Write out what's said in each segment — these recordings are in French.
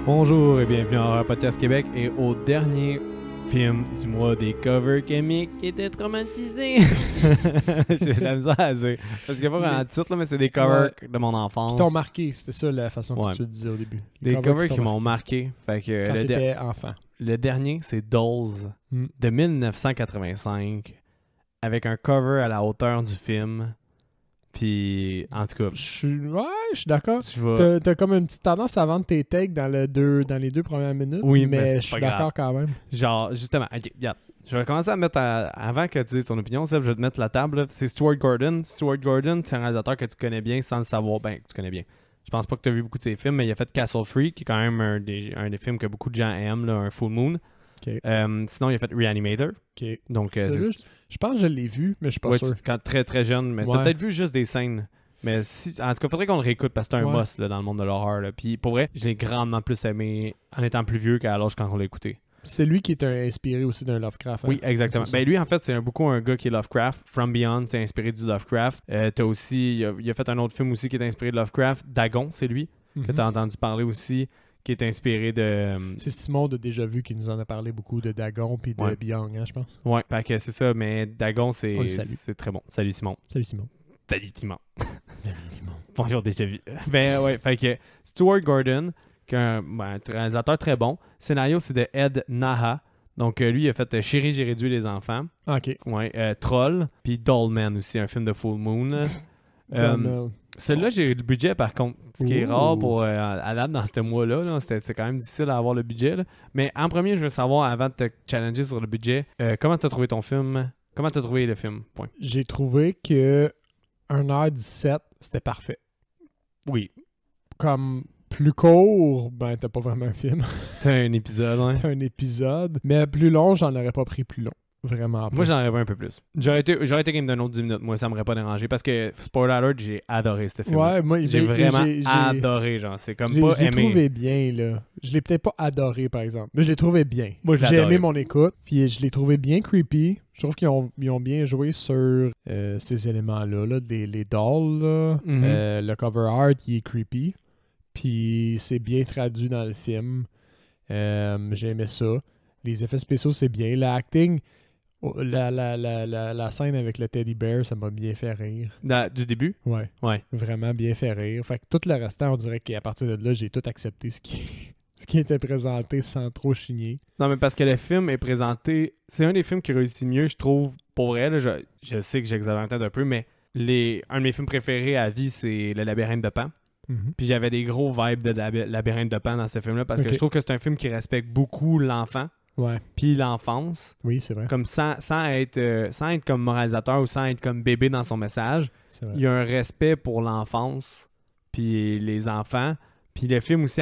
Bonjour et bienvenue à Horror Podcast Québec et au dernier film du mois des covers comiques qui était traumatisé. J'ai de la misère à dire. Parce qu'il n'y a pas vraiment de titre, là, mais c'est des covers de mon enfance. Qui t'ont marqué, c'était ça la façon Ouais. que tu le disais au début. Des covers qui m'ont marqué. Fait que Quand t'étais enfant. le dernier, c'est Dolls Mm. de 1985 avec un cover à la hauteur du film. Puis, en tout cas, Je suis d'accord. je vais... T'as comme une petite tendance à vendre tes takes dans les deux premières minutes. Oui, mais c'est je pas suis grave. d'accord quand même. Genre, justement, ok, regarde. Je vais commencer à mettre, avant que tu dises ton opinion, Seb, je vais te mettre la table. Là. C'est Stuart Gordon. Stuart Gordon, c'est un réalisateur que tu connais bien sans le savoir. Ben, que tu connais bien. Je pense pas que tu as vu beaucoup de ses films, mais il a fait Castle Freak, qui est quand même un des films que beaucoup de gens aiment, là, un Full Moon. Ok. Sinon, il a fait Reanimator. Ok. Donc, Sérieux? Je pense que je l'ai vu, mais je suis pas ouais, sûr. quand très très jeune, mais t'as Ouais. peut-être vu juste des scènes. Mais si, en tout cas, faudrait qu'on le réécoute parce que c'est un Ouais. must là, dans le monde de l'horreur. Là. Puis pour vrai, je l'ai grandement plus aimé en étant plus vieux qu'à l'âge quand on l'a écouté. C'est lui qui est inspiré aussi d'un Lovecraft. Oui, exactement. C'est ça. Ben lui, en fait, c'est beaucoup un gars qui est Lovecraft. From Beyond, c'est inspiré du Lovecraft. T'as aussi, il a fait un autre film aussi qui est inspiré de Lovecraft. Dagon, c'est lui, que Mhm. t'as entendu parler aussi, qui est inspiré de... C'est Simon de Déjà Vu qui nous en a parlé beaucoup de Dagon puis de Ouais. Beyond, hein, je pense. Ouais, fait que c'est ça, mais Dagon, On c'est le salue. c'est très bon. Salut Simon. Salut Simon. Salut Simon. Salut Simon. Bonjour, déjà vu. Ben ouais, fait que Stuart Gordon, qui est un réalisateur très bon. Scénario, c'est de Ed Naha. Donc lui, il a fait Chérie, j'ai réduit les enfants. Ok. Ouais, Troll. Puis Dollman aussi, un film de Full Moon. Celui-là, j'ai eu le budget par contre. Ce qui est Ouh. rare pour à date dans ce mois-là. Là, c'est quand même difficile à avoir le budget. Là. Mais en premier, je veux savoir, avant de te challenger sur le budget, comment t'as trouvé ton film? Comment t'as trouvé le film? Point. J'ai trouvé que 1h17, c'était parfait. Oui. Comme plus court, ben t'as pas vraiment un film. C'est un épisode, ouais. T'as un épisode. Mais plus long, j'en aurais pas pris plus long. Vraiment pas. Moi, j'en rêvais un peu plus. J'aurais été game d'un autre 10 minutes. Moi, ça m'aurait pas dérangé. Parce que, spoiler alert, j'ai adoré ce film. Ouais, moi, J'ai vraiment adoré, genre. C'est comme pas je l'ai aimé. trouvé bien, là. Je l'ai peut-être pas adoré, par exemple. Mais je l'ai trouvé bien. Moi, je l'ai J'ai adoré. aimé mon écoute. Puis je l'ai trouvé bien creepy. Je trouve qu'ils ont bien joué sur ces éléments-là. Là, les dolls, là. Mhm. Le cover art, il est creepy. Puis c'est bien traduit dans le film. J'ai aimé ça. Les effets spéciaux, c'est bien. L'acting, la scène avec le teddy bear, ça m'a bien fait rire. Du début? Ouais. Ouais. Vraiment bien fait rire. Fait que tout le restant, on dirait qu'à partir de là, j'ai tout accepté ce qui était présenté sans trop chigner. Non, mais parce que le film est présenté... C'est un des films qui réussit mieux, je trouve. Pour vrai, là, je sais que j'exagère peut-être un peu, mais un de mes films préférés à vie, c'est Le Labyrinthe de Pan. Mhm. Puis j'avais des gros vibes de Labyrinthe de Pan dans ce film-là parce que Ok. je trouve que c'est un film qui respecte beaucoup l'enfant Ouais. puis l'enfance. Oui, c'est vrai. Comme sans être comme moralisateur ou sans être comme bébé dans son message. C'est vrai. Il y a un respect pour l'enfance puis les enfants. Puis le film aussi,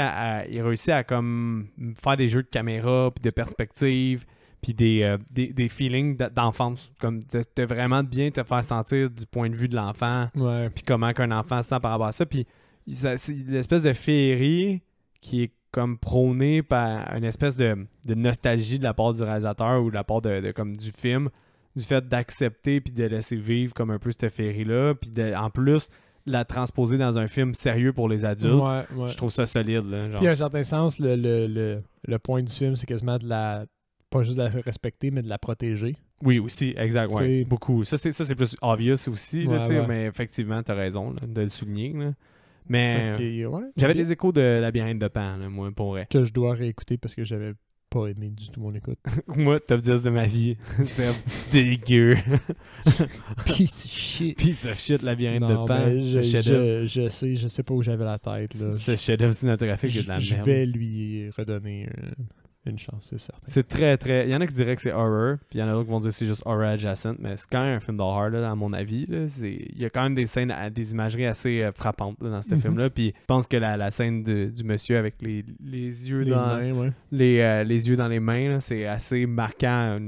il réussit à comme faire des jeux de caméra puis de perspective puis des feelings d'enfance. Comme de vraiment bien te faire sentir du point de vue de l'enfant Ouais. puis comment qu'un enfant se sent par rapport à ça. Puis c'est l'espèce de féerie qui est comme prônée par une espèce de nostalgie de la part du réalisateur ou de la part comme du film, du fait d'accepter puis de laisser vivre comme un peu cette féerie-là, puis en plus la transposer dans un film sérieux pour les adultes. Ouais, ouais. Je trouve ça solide. Là, genre. Puis à un certain sens, le point du film, c'est quasiment pas juste de la respecter, mais de la protéger. Oui, aussi, exact, ouais. C'est- Beaucoup. Ça, c'est plus obvious aussi, là, Ouais, tu sais, ouais. mais effectivement, t'as raison là, de le souligner. Là. Mais Fait que, ouais, j'avais bien des échos de Labyrinthe de Pan, là, moi, pour vrai. que je dois réécouter parce que j'avais pas aimé du tout mon écoute. Moi, top 10 de ma vie. C'est dégueu. Piece of shit. Piece of shit, Labyrinthe Non, de Pan. mais Ce chef-d'œuvre. je sais pas où j'avais la tête. Là. Ce chef-d'œuvre cinématographique est de la Je merde. vais lui redonner une chance, c'est certain. C'est très, très... Il y en a qui diraient que c'est horror, puis il y en a d'autres qui vont dire que c'est juste horror adjacent, mais c'est quand même un film d'horreur, là, à mon avis. Là. Il y a quand même des scènes, des imageries assez frappantes là, dans ce Mhm. film-là, puis je pense que la scène du monsieur avec les yeux Les dans... mains, ouais. les yeux dans les mains, là, c'est assez marquant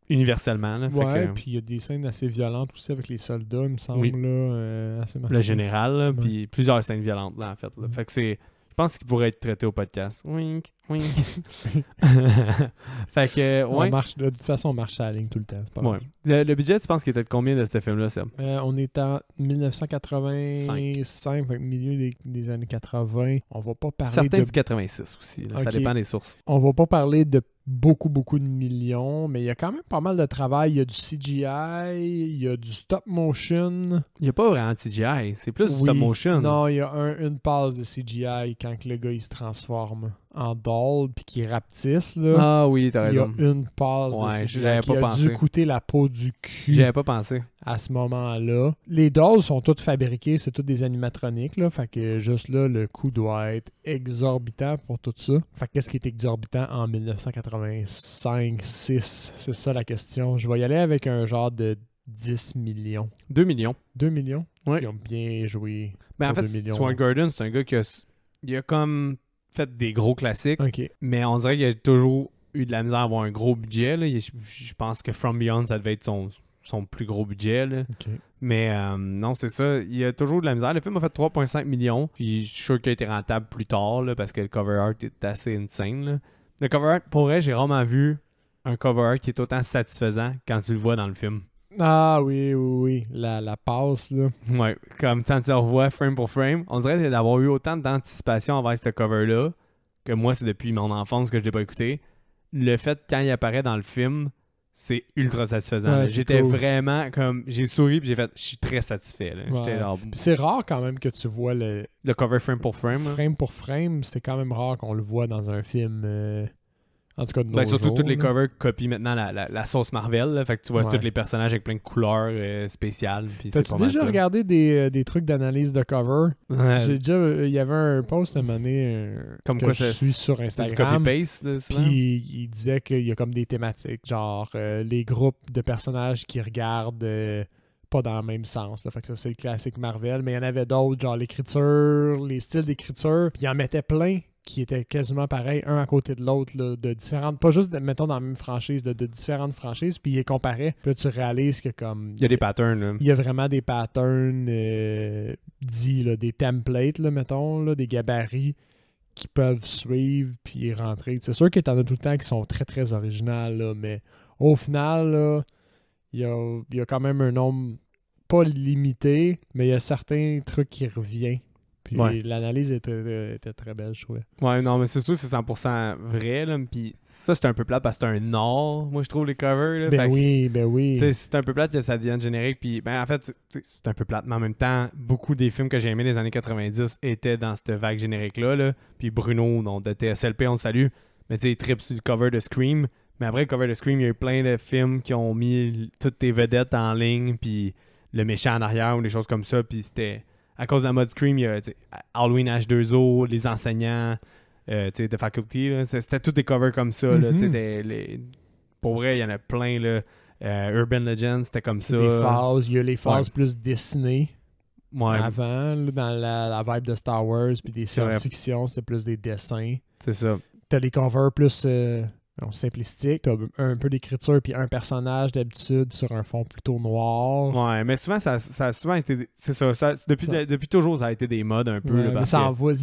universellement. Là, fait Ouais, que, puis il y a des scènes assez violentes aussi avec les soldats, il me semble, Oui. là, assez marquantes. le général, là, Ouais. puis plusieurs scènes violentes, là, en fait. Là. Mhm. Fait que c'est... Je Je pense qu'il pourrait être traité au podcast. Wink, wink. Fait que, ouais. De toute façon, on marche sur la ligne tout le temps. C'est pas Ouais. Le budget, tu penses qu'il était de combien de ce film-là, Seb? On est en 1985, fait que milieu des années 80. On va pas parler Certains de... du 86 aussi. Là. Ça Ok. dépend des sources. On va pas parler de beaucoup de millions, mais il y a quand même pas mal de travail. Il y a du CGI, il y a du stop motion. Il n'y a pas vraiment de CGI. C'est plus du stop motion. Non, il y a une passe de CGI quand que le gars il se transforme en doll puis qu'il rapetisse. Là. Ah oui, t'as Il y a raison. une passe de Ouais, CGI j'avais qui pas a pensé. dû coûter la peau du cul J'y avais pas pensé. à ce moment-là. Les dolls sont toutes fabriquées, c'est toutes des animatroniques, là, fait que juste là, le coût doit être exorbitant pour tout ça. Fait que qu'est-ce qui est exorbitant en 1985-6? C'est ça la question. Je vais y aller avec un genre de 10 millions. 2 millions. 2 millions? Ouais. Ils ont bien joué. Ben, en pour fait, 2 millions. Stuart Gordon, c'est un gars qui il a comme fait des gros classiques, OK. mais on dirait qu'il a toujours eu de la misère à avoir un gros budget. Là. Je pense que From Beyond, ça devait être son plus gros budget. Là. OK. Mais non, c'est ça. Il a toujours de la misère. Le film a fait 3,5 millions. Puis je suis sûr qu'il a été rentable plus tard là, parce que le cover art est assez insane. Là. Le cover art, pour vrai, j'ai rarement vu un cover art qui est autant satisfaisant quand tu le vois dans le film. Ah oui. La passe, là. Ouais, comme quand tu le revois frame pour frame, on dirait d'avoir eu autant d'anticipation envers ce cover-là que moi, c'est depuis mon enfance que je l'ai pas écouté. Le fait, quand il apparaît dans le film, c'est ultra satisfaisant. Ouais, là. c'est J'étais cool. vraiment comme... J'ai souri puis j'ai fait... Je suis très satisfait. Là. Ouais. J'étais genre... Puis c'est rare quand même que tu vois le Le cover frame pour frame. là. frame pour frame. C'est quand même rare qu'on le voit dans un film. En tout cas, de nos Ben, surtout jours, tous les là. covers copient maintenant la sauce Marvel. Là. Fait que tu vois Ouais. tous les personnages avec plein de couleurs spéciales. Puis c'est T'as-tu pas mal déjà ça. regardé des trucs d'analyse de cover? Ouais. J'ai déjà... Il y avait un post à un moment donné Comme que quoi je ça- suis sur C'est du Instagram. copy-paste, là, souvent? Puis il disait qu'il y a comme des thématiques, genre les groupes de personnages qui regardent pas dans le même sens. Là. Fait que ça, c'est le classique Marvel. Mais il y en avait d'autres, genre l'écriture, les styles d'écriture. Puis il en mettait plein qui étaient quasiment pareils, un à côté de l'autre, là, de différentes, pas juste, mettons, dans la même franchise, de différentes franchises. Puis il les comparait. Puis là, tu réalises que comme... Il y a des patterns. Là. Il y a vraiment des patterns dits, là, des templates, là, mettons, là, des gabarits qui peuvent suivre puis rentrer. C'est sûr que t'en as tout le temps qui sont très, très originales, là, mais au final, là, il y a quand même un nombre pas limité, mais il y a certains trucs qui reviennent. Puis Ouais. l'analyse était très belle, je trouvais. Ouais, non, mais c'est sûr que c'est 100% vrai. Là. Puis ça, c'est un peu plate parce que c'est un art, moi, je trouve, les covers. Là. Fait que, Ben oui. tu sais, c'est un peu plate que ça devienne générique. Puis, ben, en fait, c'est un peu plate. Mais en même temps, beaucoup des films que j'ai aimés des années 90 étaient dans cette vague générique-là. Là. Puis Bruno, de TSLP, on le salue. Mais tu sais, il tripe sur le cover de Scream. Mais après le cover de Scream, il y a eu plein de films qui ont mis toutes tes vedettes en ligne. Puis le méchant en arrière ou des choses comme ça. Puis c'était... À cause de la mode Scream, il y a Halloween H2O, Les Enseignants, The Faculty. Là, c'était tous des covers comme ça. Là, pour vrai, il y en a plein. Là. Urban Legends, c'était comme ça. Des phases. Il y a les phases plus dessinées. Ouais, Avant, là, dans la vibe de Star Wars, puis des C'est vrai. science-fiction, c'était plus des dessins. c'est ça. T'as les covers plus simplistiques. T'as un peu d'écriture, puis un personnage d'habitude sur un fond plutôt noir. Ouais, mais souvent, ça a souvent été... C'est ça. Depuis toujours, ça a été des modes un peu. Ouais, là, mais parce ça que- envoie.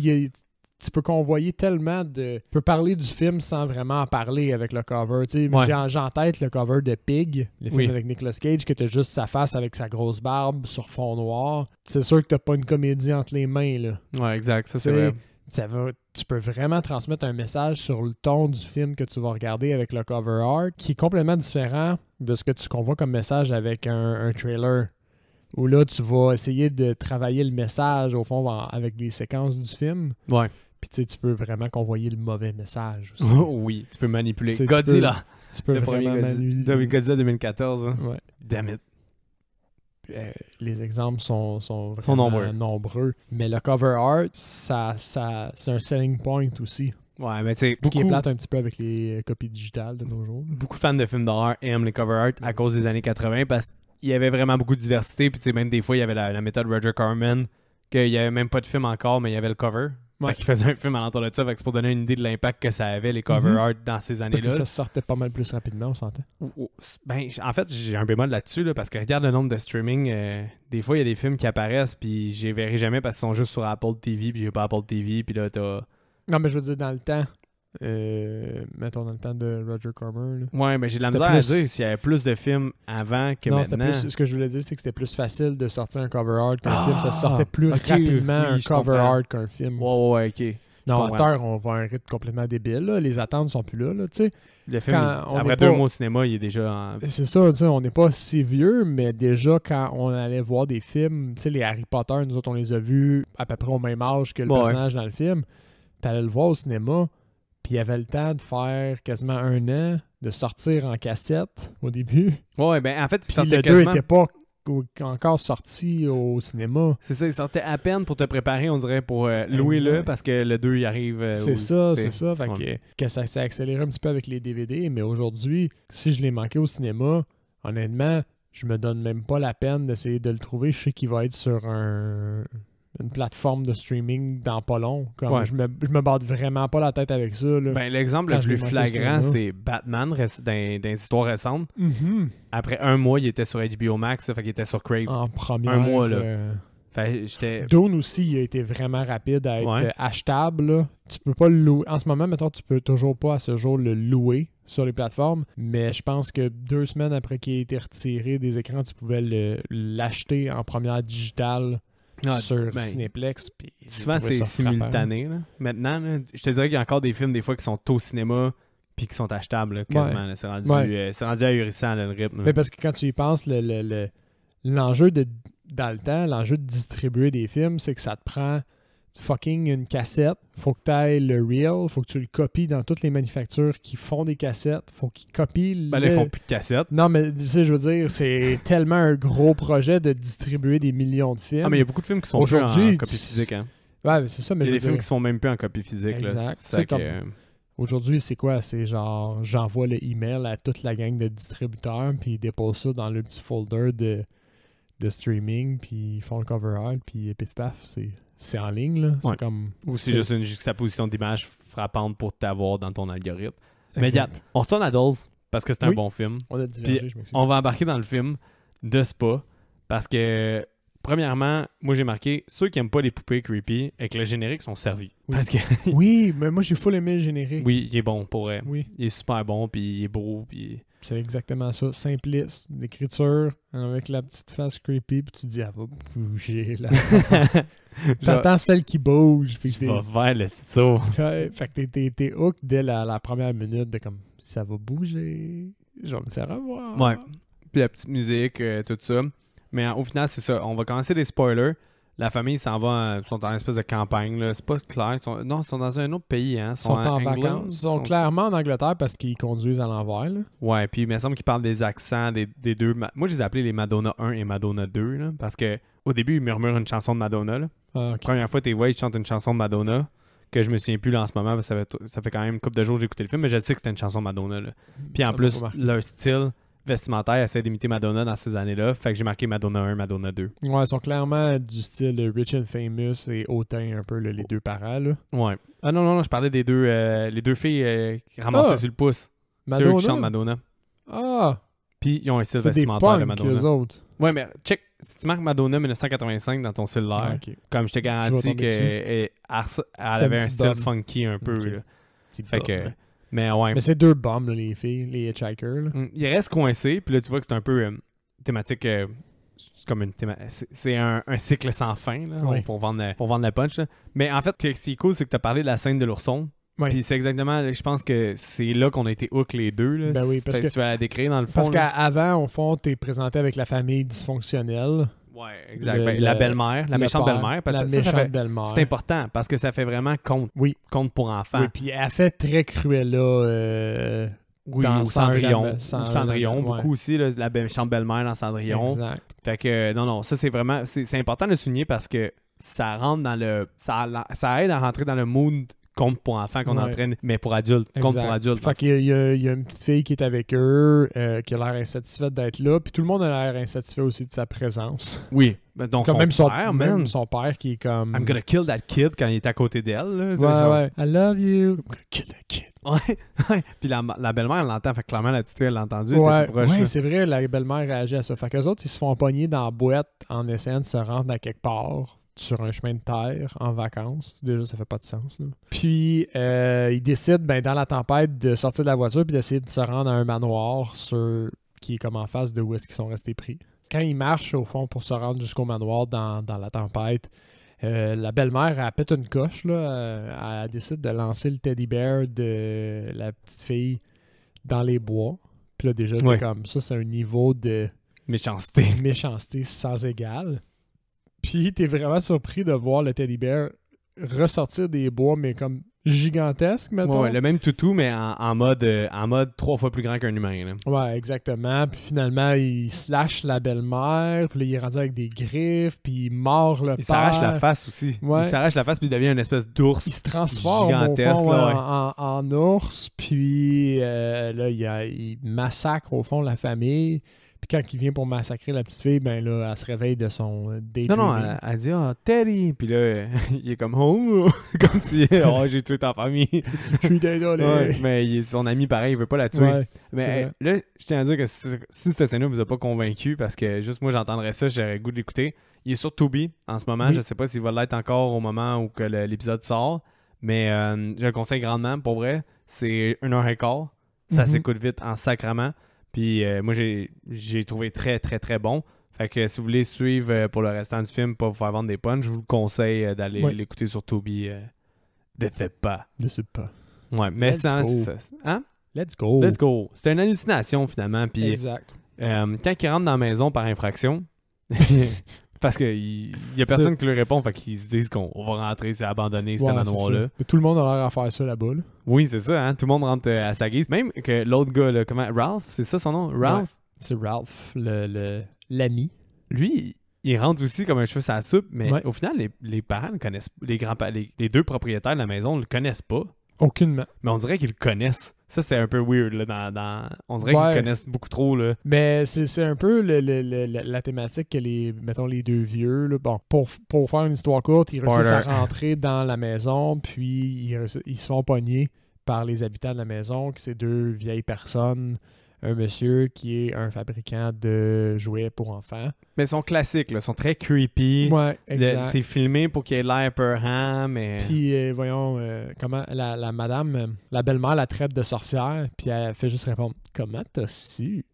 Tu peux convoyer tellement de. Tu peux parler du film sans vraiment en parler avec le cover. Tu sais, Ouais. j'ai en tête le cover de Pig, le film Oui. avec Nicolas Cage, que t'as juste sa face avec sa grosse barbe sur fond noir. C'est sûr que t'as pas une comédie entre les mains, là. Ouais, exact. Ça, c'est Tu sais, vrai. tu peux vraiment transmettre un message sur le ton du film que tu vas regarder avec le cover art qui est complètement différent de ce que tu convois comme message avec un trailer. Où là, tu vas essayer de travailler le message, au fond, avec des séquences du film. Ouais. Puis tu sais, tu peux vraiment convoyer le mauvais message aussi. Oui, tu peux manipuler. Tu sais, Godzilla. Tu peux Le premier vraiment Godzilla 2014. Hein. Ouais. Damn it. Les exemples sont vraiment Sont nombreux. nombreux. Mais le cover art, ça c'est un selling point aussi. Ouais, mais tu sais, Ce qui est beaucoup, plate un petit peu avec les copies digitales de nos jours. beaucoup de fans de films d'horreur aiment les cover art à cause des années 80 parce qu'il y avait vraiment beaucoup de diversité. Puis tu sais, même des fois, il y avait la méthode Roger Corman, qu'il y avait même pas de film encore, mais il y avait le cover. Ouais. Fait qu'il faisait un film alentour de ça. Fait que c'est pour donner une idée de l'impact que ça avait, les cover art dans ces Parce que années-là. ça sortait pas mal plus rapidement, on s'entend. Ben, en fait, j'ai un bémol là-dessus, là, parce que regarde le nombre de streaming. Des fois, il y a des films qui apparaissent, puis je les verrai jamais parce qu'ils sont juste sur Apple TV, puis j'ai pas Apple TV, puis là, t'as... Non, mais je veux dire, dans le temps, mettons dans le temps de Roger Corman. Là. Ouais, mais j'ai de la C'était misère à plus- dire s'il y avait plus de films avant que Non, c'était maintenant. plus. Ce que je voulais dire, c'est que c'était plus facile de sortir un cover art qu'un Ah! film. Ça sortait plus Ok, rapidement oui, un je cover comprends. art qu'un film. Ouais, ok. Non, à comprends. cette heure, on va à un rythme complètement débile. Là. Les attentes sont plus là. Tu sais. Le film, Quand on après est 2 pas- mois au cinéma, il est déjà en... C'est ça, tu sais, on n'est pas si vieux, mais déjà, quand on allait voir des films, tu sais, les Harry Potter, nous autres, on les a vus à peu près au même âge que le Ouais. personnage dans le film. T'allais le voir au cinéma, puis il y avait le temps de faire quasiment 1 an, de sortir en cassette au début. Ouais, ben en fait, il Puis sortait le 2 quasiment... n'était pas encore sorti au cinéma. C'est ça, il sortait à peine pour te préparer, on dirait, pour louer-le, Exact. parce que le 2, il arrive... C'est au- ça, tu sais. c'est ça. Fait Ouais. que ça s'est accéléré un petit peu avec les DVD, mais aujourd'hui, si je l'ai manqué au cinéma, honnêtement, je me donne même pas la peine d'essayer de le trouver. Je sais qu'il va être sur une plateforme de streaming dans pas long. Comme Ouais. je me batte vraiment pas la tête avec ça. Là. Ben, l'exemple Quand le je plus l'ai manqué au flagrant, cinéma. c'est Batman, dans les histoires récentes. Mhm. Après 1 mois, il était sur HBO Max, ça fait qu'il était sur Crave. En première. Un mois, là. Fait j'étais... Dune aussi, il a été vraiment rapide à être Ouais. achetable. Là. Tu peux pas le louer. En ce moment, mettons, tu peux toujours pas à ce jour le louer sur les plateformes. Mais je pense que 2 semaines après qu'il ait été retiré des écrans, tu pouvais l'acheter en première digitale Ah, sur ben, Cinéplex. Puis j'ai Souvent, trouvé c'est ça frappant. simultané. Là. Maintenant, là, je te dirais qu'il y a encore des films, des fois, qui sont au cinéma puis qui sont achetables, là, quasiment. Là. C'est rendu ahurissant, là, le rythme. là. Mais parce que quand tu y penses, l'enjeu dans le temps, l'enjeu de distribuer des films, c'est que ça te prend fucking une cassette. Faut que tu ailles le reel, faut que tu le copies dans toutes les manufactures qui font des cassettes. Faut qu'ils copient Ben là, ils font plus de cassettes. Non, mais tu sais, je veux dire, c'est tellement un gros projet de distribuer des millions de films. Ah, mais il y a beaucoup de films qui sont plus Aujourd'hui, en copie physique. Hein. Ouais, mais c'est ça, mais Il y a je des veux films dire, qui se font même plus en copie physique. Là. Exact. C'est ça Tu sais, que... aujourd'hui, c'est quoi? C'est genre, j'envoie le email à toute la gang de distributeurs, puis ils déposent ça dans le petit folder de streaming, puis ils font le cover art, puis pif paf, c'est en ligne, là. Ouais. C'est comme... Ou c'est juste une juxtaposition d'images frappante pour t'avoir dans ton algorithme. Mais Exact. regarde, on retourne à Dolls parce que c'est un Oui. bon film. On a divergé, Puis, je m'excuse. On va embarquer dans le film de Spa parce que, premièrement, moi j'ai marqué ceux qui aiment pas les poupées creepy avec le générique sont servis. Oui. Parce que, Oui, mais moi, j'ai full aimé le générique. oui, il est bon pour vrai. Oui, Il est super bon, puis il est beau, puis... c'est exactement ça. Simpliste, l'écriture, avec la petite face creepy, puis tu dis, elle va bouger, là. T'entends celle qui bouge. Puis Je vais vers le tuto. Ouais, fait que t'es hook dès la première minute de comme, ça va bouger, je vais me faire avoir. Ouais. Puis la petite musique, tout ça. Mais au final, c'est ça. On va commencer les spoilers. La famille s'en va, ils sont en espèce de campagne, là. C'est pas clair. Ils sont dans un autre pays, hein. Ils sont en England? vacances. Ils sont clairement en Angleterre parce qu'ils conduisent à l'envers. Là. Ouais, puis il me semble qu'ils parlent des accents des deux. Moi, je les ai appelés les Madonna 1 et Madonna 2, là, parce que au début, ils murmurent une chanson de Madonna. Là. Ah, ok. Première fois, ils chantent une chanson de Madonna, que je me souviens plus là en ce moment, parce que ça fait quand même une couple de jours que j'ai écouté le film, mais je sais que c'était une chanson de Madonna. Là. Puis en Ça m'a plus, pas marqué. leur style vestimentaire essaie d'imiter Madonna dans ces années-là, fait que j'ai marqué Madonna 1, Madonna 2. Ouais, ils sont clairement du style Rich and Famous et hautain un peu, là, les deux parents. Là. Ouais. Ah non, je parlais des deux, les deux filles qui ramassaient Ah! sur le pouce. C'est eux qui Madonna? chantent Madonna. Ah! Puis ils ont un style C'est des vestimentaire de punks, Madonna. eux autres. Ouais, mais check, si tu marques Madonna 1985 dans ton cellulaire, Ah, ok. comme je te Je vais garantis tomber qu'elle avait un petit style bum. funky un peu. Ok. Là. Petit Fait bum, que, là. mais ouais, Mais c'est deux bombes, là, les filles, les hitchhikers. Là. il reste coincé, puis là tu vois que c'est un peu thématique, c'est comme une c'est un cycle sans fin là, Ouais. pour vendre la punch. Là. Mais en fait, ce qui est cool, c'est que tu as parlé de la scène de l'ourson. Ouais. Puis c'est exactement, je pense que c'est là qu'on a été hook les deux. Là. Ben oui, parce Fait que- tu vas la décrire dans le fond. Parce là. qu'avant, au fond, t'es présenté avec la famille dysfonctionnelle. Ouais, exact. Le- La le- belle-mère, la le méchante père, belle-mère. Parce la que ça méchante fait, belle-mère. c'est important parce que ça fait vraiment compte Oui. pour enfants. Oui, puis elle fait très Cruella. Oui, dans ou Cendrillon. Cendrillon, Ou Cendrillon, ouais. beaucoup aussi, là, la méchante belle-mère dans Cendrillon. Exact. Fait que, non, ça c'est vraiment, c'est important de le souligner parce que ça rentre dans le, ça aide à rentrer dans le mood conte pour enfants qu'on Ouais. entraîne, mais pour adultes. Conte Exact. pour adultes. Fait qu'il y a une petite fille qui est avec eux, qui a l'air insatisfaite d'être là, puis tout le monde a l'air insatisfait aussi de sa présence. Oui. Ben, donc, Comme son même père, même man. son père qui est comme... I'm gonna kill that kid quand il est à côté d'elle. Là, c'est Ouais, genre- ouais. I love you. I'm gonna kill that kid. Ouais, ouais. Puis la belle-mère, elle l'entend. Fait que clairement, la petite fille, elle l'a entendu. Elle Ouais, était plus proche, ouais là. c'est vrai, la belle-mère réagit à ça. Fait qu'eux autres, ils se font pogner dans la boîte en essayant de se rendre à quelque part sur un chemin de terre en vacances. Déjà, ça fait pas de sens. Là. Puis, ils décident, ben, dans la tempête, de sortir de la voiture puis d'essayer de se rendre à un manoir qui est comme en face de où est-ce qu'ils sont restés pris. Quand ils marchent, au fond, pour se rendre jusqu'au manoir dans la tempête, la belle-mère, elle pète une coche. Là, elle décide de lancer le teddy bear de la petite fille dans les bois. Puis là, déjà, Ouais. comme ça, c'est un niveau de Méchanceté. méchanceté sans égal. Puis t'es vraiment surpris de voir le teddy bear ressortir des bois, mais comme gigantesque, mettons. Ouais, le même toutou, mais en mode 3 fois plus grand qu'un humain. Là. Ouais, exactement. Puis finalement, il slash la belle-mère, puis là, il est rendu avec des griffes, puis il mord le Il père. s'arrache la face aussi. Ouais. Il s'arrache la face puis il devient une espèce d'ours. Il se transforme au gigantesque, fond, là, ouais, ouais. en ours, puis là, il massacre au fond la famille. Puis quand il vient pour massacrer la petite fille, ben là, elle se réveille de son daydreaming. Non, elle dit « Ah, Teddy! » Puis là, il est comme « Oh! » Comme si « Oh, j'ai tué ta famille! Je suis désolé. » Ouais, mais son ami, pareil, il veut pas la tuer. Ouais, Mais c'est vrai. là, je tiens à dire que si cette scène-là vous a pas convaincu, parce que juste moi, j'entendrais ça, j'aurais le goût de l'écouter. Il est sur Tubi en ce moment. Oui. Je sais pas s'il va l'être encore au moment où que l'épisode sort, mais je le conseille grandement. Pour vrai, c'est 1h15. Ça Mhm. s'écoute vite en sacrement. Puis moi, j'ai trouvé très, très, très bon. Fait que si vous voulez suivre pour le restant du film, pas vous faire vendre des punchs, je vous le conseille d'aller Ouais. l'écouter sur Tubi. De fait pas. Je sais pas. Ouais, mais Let's sans... go. c'est ça. Hein? Let's go. Let's go. C'était une hallucination, finalement. Puis Exact. quand ils rentrent dans la maison par infraction, parce qu'il y a personne qui lui répond, fait qu'ils se disent qu'on va rentrer, c'est abandonné, ce Ouais, manoir-là. c'est ça. Mais tout le monde a l'air à faire ça là-bas. Là. Oui, c'est ça, hein? Tout le monde rentre à sa guise. Même que l'autre gars, là, comment... Ralph, c'est ça son nom? Ralph? C'est Ralph, l'ami. Lui, il rentre aussi comme un cheveu sur la soupe, mais Ouais. au final, les parents le connaissent, les deux propriétaires de la maison le connaissent pas, Aucunement. mais on dirait qu'ils le connaissent. Ça, c'est un peu weird, là, on dirait Ouais. qu'ils connaissent beaucoup trop, là. Mais c'est un peu la thématique que mettons, les deux vieux. Là, bon, pour faire une histoire courte, ils réussissent à Spoiler. rentrer dans la maison, puis ils se font pogner par les habitants de la maison, que c'est deux vieilles personnes. Un monsieur qui est un fabricant de jouets pour enfants. Mais ils sont classiques, là, ils sont très creepy. Ouais, exact. C'est filmé pour qu'il ait l'air peurant, mais... Puis, voyons, comment la madame, la belle-mère la traite de sorcière, puis elle fait juste répondre « Comment t'as su? »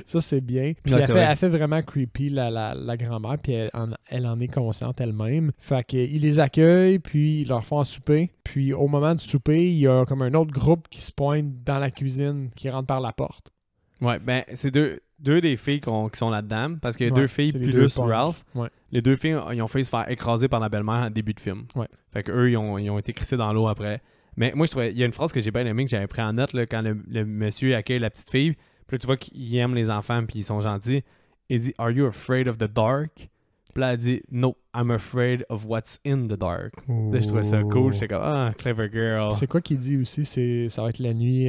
Ça, c'est bien. Puis Ouais, c'est vrai. elle fait vraiment creepy, la grand-mère, puis elle en est consciente elle-même. Fait qu'ils les accueillent, puis ils leur font un souper. Puis au moment du souper, il y a comme un autre groupe qui se pointe dans la cuisine, qui rentre par la porte. Ouais, ben, c'est deux des filles qui sont là-dedans, parce qu'il y a Ouais, deux filles c'est les plus deux punks. Ralph. Ouais. Les deux filles, ils ont failli se faire écraser par la belle-mère en début de film. Ouais. Fait qu'eux, ils ont été crissés dans l'eau après. Mais moi, je trouvais, il y a une phrase que j'ai bien aimée, que j'avais pris en note, là, quand le monsieur accueille la petite fille. Puis là, tu vois qu'il aime les enfants, puis ils sont gentils. Il dit « Are you afraid of the dark? » Puis là, elle dit « No, I'm afraid of what's in the dark. » Là, je trouvais ça cool. J'étais comme « Ah, clever girl. » C'est quoi qu'il dit aussi? Ça va être la nuit...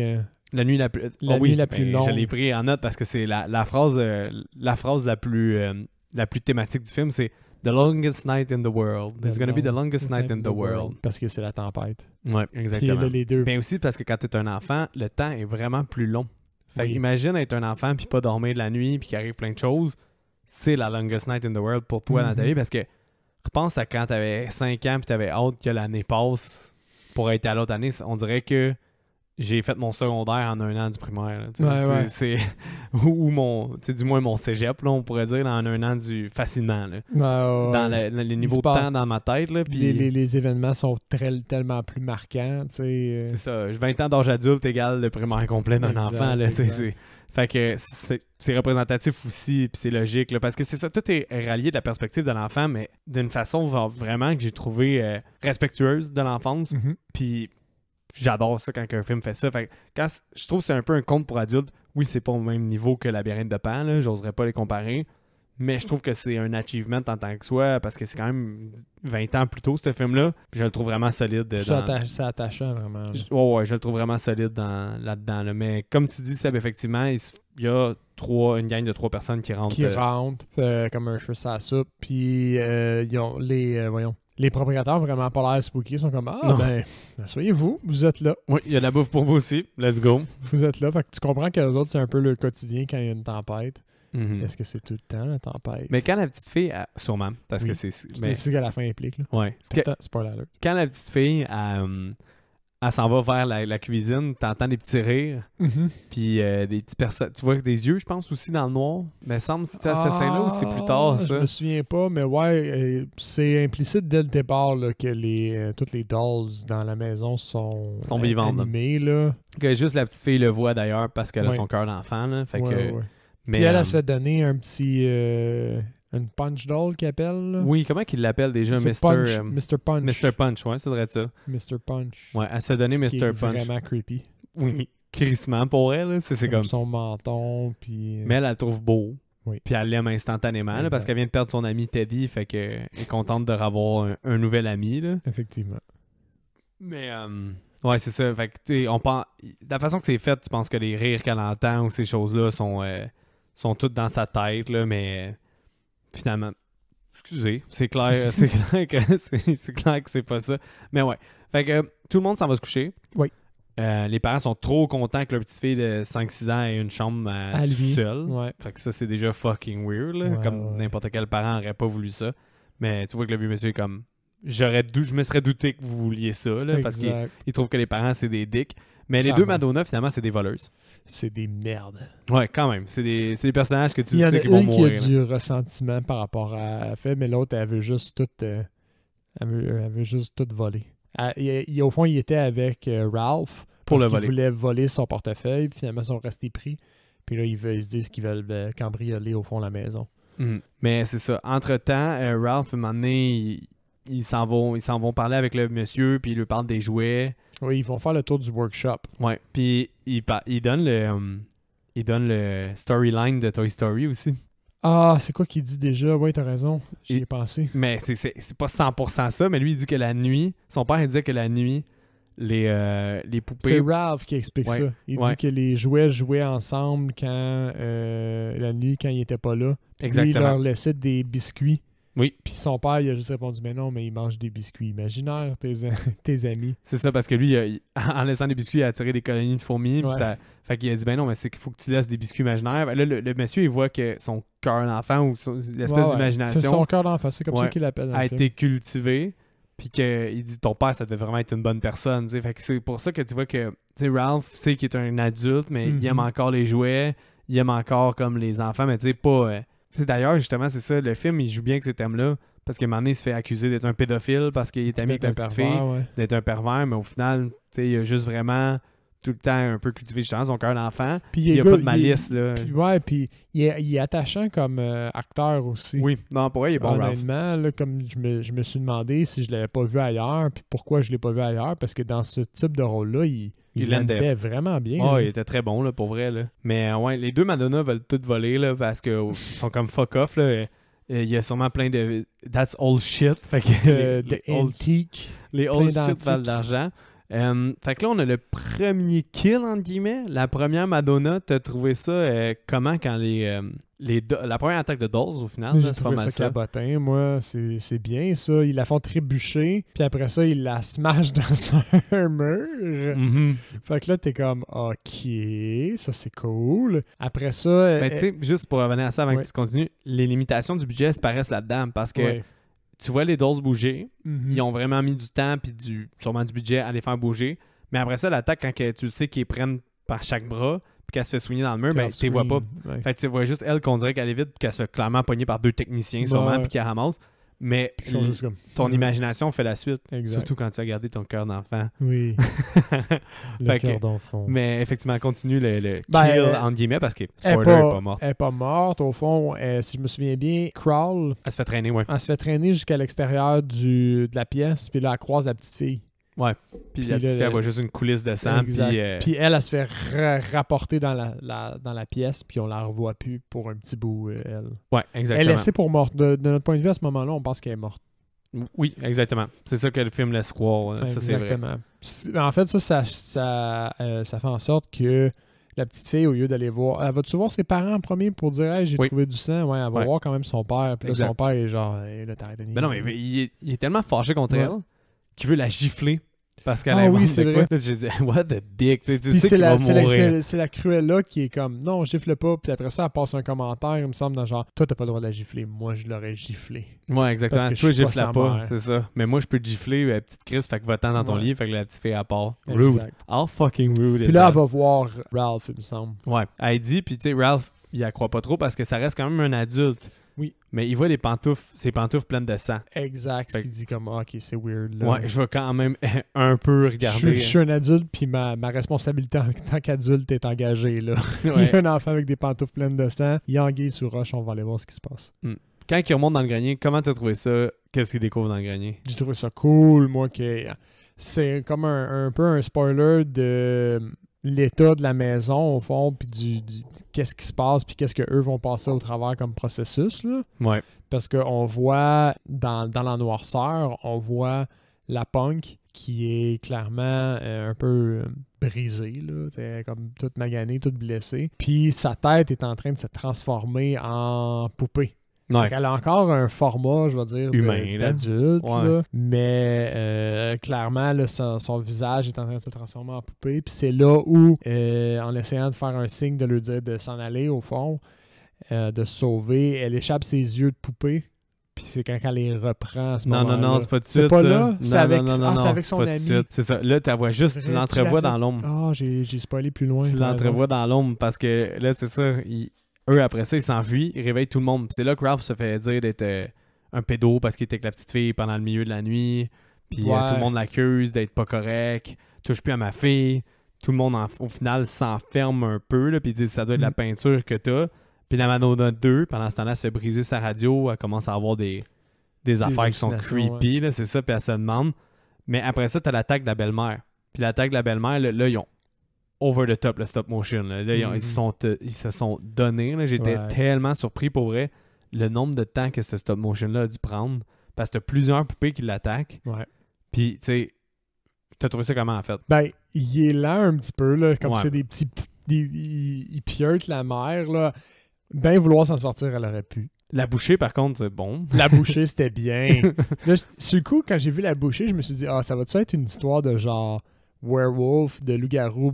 La nuit la plus... La nuit la plus longue. Je l'ai pris en note parce que c'est la phrase la plus thématique du film, c'est « The longest night in the world. It's gonna be the longest night in the world. » Parce que c'est la tempête. Ouais, Puis exactement. là, les deux... Mais aussi parce que quand t'es un enfant, le temps est vraiment plus long. Fait Oui. qu'imagine être un enfant puis pas dormir de la nuit puis qu'il arrive plein de choses. C'est la longest night in the world pour toi dans ta Mhm. vie parce que repense à quand t'avais 5 ans puis t'avais hâte que l'année passe pour être à l'autre année. On dirait que j'ai fait mon secondaire en 1 an du primaire. Là, tu sais. Ouais, c'est ou mon, tu sais, du moins mon cégep, là, on pourrait dire, en 1 an du facilement. Là. Ouais. Dans les niveaux de Sport. temps dans ma tête. Là, puis Les événements sont tellement plus marquants, tu sais. c'est ça. 20 ans d'âge adulte égale le primaire complet d'un Exact, enfant. Là, tu sais, exact. fait que c'est représentatif aussi, puis c'est logique. Là, parce que c'est ça, tout est rallié de la perspective de l'enfant, mais d'une façon vraiment que j'ai trouvé respectueuse de l'enfance. Mhm. Puis j'adore ça quand un film fait ça. Fait que je trouve que c'est un peu un conte pour adultes. Oui, c'est pas au même niveau que Labyrinthe de Pan, là, j'oserais pas les comparer. Mais je trouve que c'est un achievement en tant que soi parce que c'est quand même 20 ans plus tôt, ce film-là. Puis je le trouve vraiment solide. C'est attachant, vraiment. Ouais, je le trouve vraiment solide là-dedans. Là. Mais comme tu dis, Seb, effectivement, il y a une gang de 3 personnes qui rentrent. Comme un cheveu sur la soupe. Puis ils ont les propriétaires vraiment pas l'air spooky. Ils sont comme asseyez-vous, vous êtes là. Oui, il y a de la bouffe pour vous aussi. Let's go. Vous êtes là. Fait que tu comprends que les autres, c'est un peu le quotidien quand il y a une tempête. Mm-hmm. Est-ce que c'est tout le temps la tempête? Mais quand la petite fille, sûrement, parce que c'est ce qu'à la fin implique. Là. Ouais. Spoiler alert. Quand la petite fille, elle s'en va vers la cuisine, t'entends des petits rires, puis des petits personnes. Tu vois des yeux, je pense, aussi dans le noir. Mais semble c'est à cette scène-là ou c'est plus tard, ça? Je me souviens pas, mais ouais, c'est implicite dès le départ là, que toutes les dolls dans la maison sont vivantes. Animées, là. Que juste la petite fille le voit d'ailleurs parce qu'elle a son cœur d'enfant. Là, fait que, mais puis elle se fait donner un petit... une punch doll qu'il appelle. Là. Oui, comment qu'il l'appelle déjà? Mr. Punch. Mr. Punch, ouais, ça devrait être ça. Mr. Punch. Ouais, elle se fait donner Mr. Punch. C'est vraiment creepy. Oui, crissement pour elle. C'est comme son menton. Puis... Mais elle la trouve beau. Oui. Puis elle l'aime instantanément là, parce qu'elle vient de perdre son ami Teddy. Fait qu'elle est contente de revoir un nouvel ami. Là. Effectivement. Mais... ouais, c'est ça. Fait que, on pense... La façon que c'est fait, tu penses que les rires qu'elle entend ou ces choses-là sont toutes dans sa tête, là, mais finalement, excusez, c'est clair, c'est clair que c'est pas ça. Mais ouais. Fait que tout le monde s'en va se coucher. Oui. Les parents sont trop contents que leur petite fille de 5-6 ans ait une chambre toute seule. Ouais. Fait que ça, c'est déjà fucking weird, là, comme n'importe quel parent aurait pas voulu ça. Mais tu vois que le vieux monsieur est comme... Je me serais douté que vous vouliez ça, là, parce qu'il trouve que les parents, c'est des dicks. Mais les deux Madonna, finalement, c'est des voleuses. C'est des merdes. Ouais, quand même. C'est des personnages que tu sais qui vont mourir. Il y a du ressentiment par rapport à la fait, mais l'autre, elle veut juste tout voler. Au fond, il était avec Ralph pour le voler. Il voulait voler son portefeuille, puis finalement, ils sont restés pris. Puis là, ils se disent qu'ils veulent cambrioler, au fond, la maison. Mais c'est ça. Entre-temps, Ralph, à un moment donné, ils s'en vont parler avec le monsieur, puis ils lui parlent des jouets. Oui, ils vont faire le tour du workshop. Ouais, puis ils donnent le storyline de Toy Story aussi. Ah, c'est quoi qu'il dit déjà? Oui, t'as raison. J'y ai pensé. Mais c'est pas 100% ça, mais lui, il dit que la nuit... Son père, il disait que la nuit, les poupées... C'est Ralph qui explique ça. Il dit que les jouets jouaient ensemble la nuit, quand il était pas là. Exactement. Lui, il leur laissait des biscuits. Oui. Puis son père, il a juste répondu, mais non, mais ils mangent des biscuits imaginaires, tes amis. C'est ça, parce que lui, en laissant des biscuits, il a attiré des colonies de fourmis. Fait qu'il a dit, ben non, mais c'est qu'il faut que tu laisses des biscuits imaginaires. Là, le monsieur, il voit que son cœur d'enfant ou l'espèce d'imagination... C'est son cœur d'enfant, c'est comme ça qu'il l'appelle. A été cultivé. Puis qu'il dit, ton père, ça devait vraiment être une bonne personne. T'sais. Fait que c'est pour ça que tu vois que Ralph sait qu'il est un adulte, mais il aime encore les jouets. Il aime encore comme les enfants, mais tu sais, pas... D'ailleurs, justement, c'est ça, le film, il joue bien avec ces thèmes-là, parce qu'à un moment donné, il se fait accuser d'être un pédophile, parce qu'il est ami avec la petite fille, d'être un pervers, mais au final, tu sais, il a juste vraiment tout le temps un peu cultivé justement son cœur d'enfant, puis il n'y a pas de malice. Puis il est attachant comme acteur aussi. Oui, non, pour vrai, il est bon, honnêtement, là, comme je me suis demandé si je l'avais pas vu ailleurs, puis pourquoi je l'ai pas vu ailleurs, parce que dans ce type de rôle-là, il landait vraiment bien. Oh, il était très bon, là, pour vrai. Là. Mais ouais, les deux Madonna veulent toutes voler, là, parce qu'ils sont comme fuck off. Là. Il y a sûrement plein de... That's old shit. Fait que les old shit valent de l'argent. Fait que là, on a le premier kill, entre guillemets. La première Madonna, t'as trouvé ça comment quand la première attaque de Dolls, au final? J'ai trouvé ça cabotin, moi. C'est bien, ça. Ils la font trébucher, puis après ça, ils la smashent dans un mur. Fait que là, t'es comme, OK, ça, c'est cool. Après ça... Ben, tu sais, juste pour revenir à ça avant que tu continues, les limitations du budget apparaissent là-dedans, parce que tu vois les Dolls bouger. Ils ont vraiment mis du temps puis sûrement du budget à les faire bouger. Mais après ça, l'attaque, quand tu sais qu'ils prennent par chaque bras puis qu'elle se fait soigner dans le mur, ben tu les vois pas. Fait que tu vois juste elle qu'on dirait qu'elle est vite puis qu'elle se fait clairement pogner par deux techniciens sûrement puis qu'elle ramasse. Mais ton imagination fait la suite. Exact. Surtout quand tu as gardé ton cœur d'enfant. Oui. Le cœur d'enfant. Mais effectivement, continue le kill entre guillemets parce que spoiler, elle est pas morte. Elle est pas morte. Au fond, si je me souviens bien, Crawl... Elle se fait traîner, ouais. Elle se fait traîner jusqu'à l'extérieur de la pièce, puis là, elle croise la petite fille. Ouais. Puis la Puis petite fille, elle voit juste une coulisse de sang. Exact. Puis, Puis elle se fait rapporter dans la pièce, puis on la revoit plus pour un petit bout, elle. ouais, Elle est exactement. laissée pour morte. De notre point de vue, à ce moment-là, on pense qu'elle est morte. Oui, exactement. C'est ça que le film laisse croire. Ça, c'est vrai. En fait, ça fait en sorte que la petite fille, au lieu d'aller voir... Elle va-tu voir ses parents en premier pour dire « Hey, j'ai trouvé du sang? » Ouais, elle va voir quand même son père. Puis là, son père est genre hey, « Là, t'arrêtes de niaiser. » Mais non, mais il est tellement fâché contre elle qu'il veut la gifler. Parce qu'elle Ah oui, c'est vrai. Là, j'ai dit, what the dick, tu Puis sais qu'il va mourir. c'est la Cruella qui est comme, non, gifle pas. Puis après ça, elle passe un commentaire, il me semble, dans genre, toi, t'as pas le droit de la gifler. Moi, je l'aurais giflé. Ouais, exactement. Parce que Toi, je suis gifle pas sa pas, mère. c'est ça. Mais moi, je peux te gifler, la petite Chris, fait que va-t'en dans ton lit, fait que la petite fille, à part. Rude. Exact. How fucking rude Puis là, elle va voir Ralph, il me semble. Ouais. Elle dit, puis tu sais, Ralph, il la croit pas trop parce que ça reste quand même un adulte. Oui. Mais il voit ses pantoufles pleines de sang. Exact. Ce qu'il dit comme, ok, c'est weird. Là. Ouais, je vais quand même un peu regarder. Je suis un adulte, puis ma responsabilité en tant qu'adulte est engagée. Là. Ouais. Il y a un enfant avec des pantoufles pleines de sang. Il y a anguille sous roche, on va aller voir ce qui se passe. Quand il remonte dans le grenier, comment t'as trouvé ça? Qu'est-ce qu'il découvre dans le grenier? J'ai trouvé ça cool, moi, que c'est comme un peu un spoiler de l'état de la maison, au fond, puis du qu'est-ce qui se passe, puis qu'est-ce qu'eux vont passer au travers comme processus, là. Ouais. Parce qu'on voit, dans la noirceur, on voit la punk qui est clairement un peu brisée, là. C'est comme toute maganée, toute blessée. Puis sa tête est en train de se transformer en poupée. Ouais. Elle a encore un format, je vais dire, humain, d'adulte, ouais. là. Mais clairement, là, son visage est en train de se transformer en poupée. Puis c'est là où, en essayant de faire un signe de lui dire de s'en aller, au fond, de se sauver, elle échappe ses yeux de poupée. Puis c'est quand elle les reprend à ce moment-là. Non, c'est pas tout de suite. C'est pas ça. là? C'est avec, c'est avec c'est son pas tout de ami. suite. C'est ça. Là, tu la vois juste, tu l'entrevois dans l'ombre. Ah, j'ai spoilé plus loin. Tu l'entrevois dans l'ombre parce que là, c'est ça. Eux, après ça, ils s'enfuient, ils réveillent tout le monde. Puis c'est là que Ralph se fait dire d'être un pédo parce qu'il était avec la petite fille pendant le milieu de la nuit. Puis tout le monde l'accuse d'être pas correct. Touche plus à ma fille. Tout le monde, au final, s'enferme un peu. Là, puis ils disent ça doit être de la peinture que t'as. Puis la Madonna 2, pendant ce temps-là, elle se fait briser sa radio. Elle commence à avoir des affaires qui sont creepy. Là, c'est ça. Puis elle se demande. Mais après ça, t'as l'attaque de la belle-mère. Puis l'attaque de la belle-mère, là ils ont over the top, le stop motion. Là, ils se sont donnés. Là. J'étais tellement surpris pour vrai le nombre de temps que ce stop motion-là a dû prendre. Parce que t'as plusieurs poupées qui l'attaquent. Ouais. Puis, tu sais, t'as trouvé ça comment, en fait? Ben, il est lent un petit peu, là. Comme c'est des petits... il piote la mère, là. Ben vouloir s'en sortir, elle aurait pu. La bouchée, par contre, c'est bon. La bouchée, c'était bien. Là, sur le coup, quand j'ai vu la bouchée, je me suis dit, ça va-tu être une histoire de genre werewolf, de loup-garou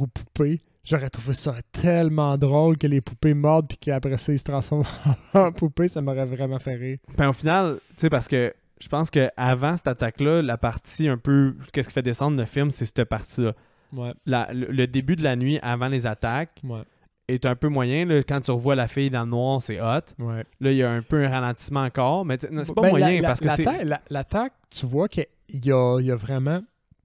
poupée? J'aurais trouvé ça tellement drôle que les poupées mordent puis qu'après ça, ils se transforment en poupée. Ça m'aurait vraiment fait rire. Ben, au final, tu sais, parce que je pense qu'avant cette attaque-là, la partie un peu... Qu'est-ce qui fait descendre le film, c'est cette partie-là. Ouais. Le début de la nuit, avant les attaques, est un peu moyen. Là, quand tu revois la fille dans le noir, c'est hot. Ouais. Là, il y a un peu un ralentissement encore, mais c'est pas moyen parce que c'est... L'attaque, tu vois qu'il y a vraiment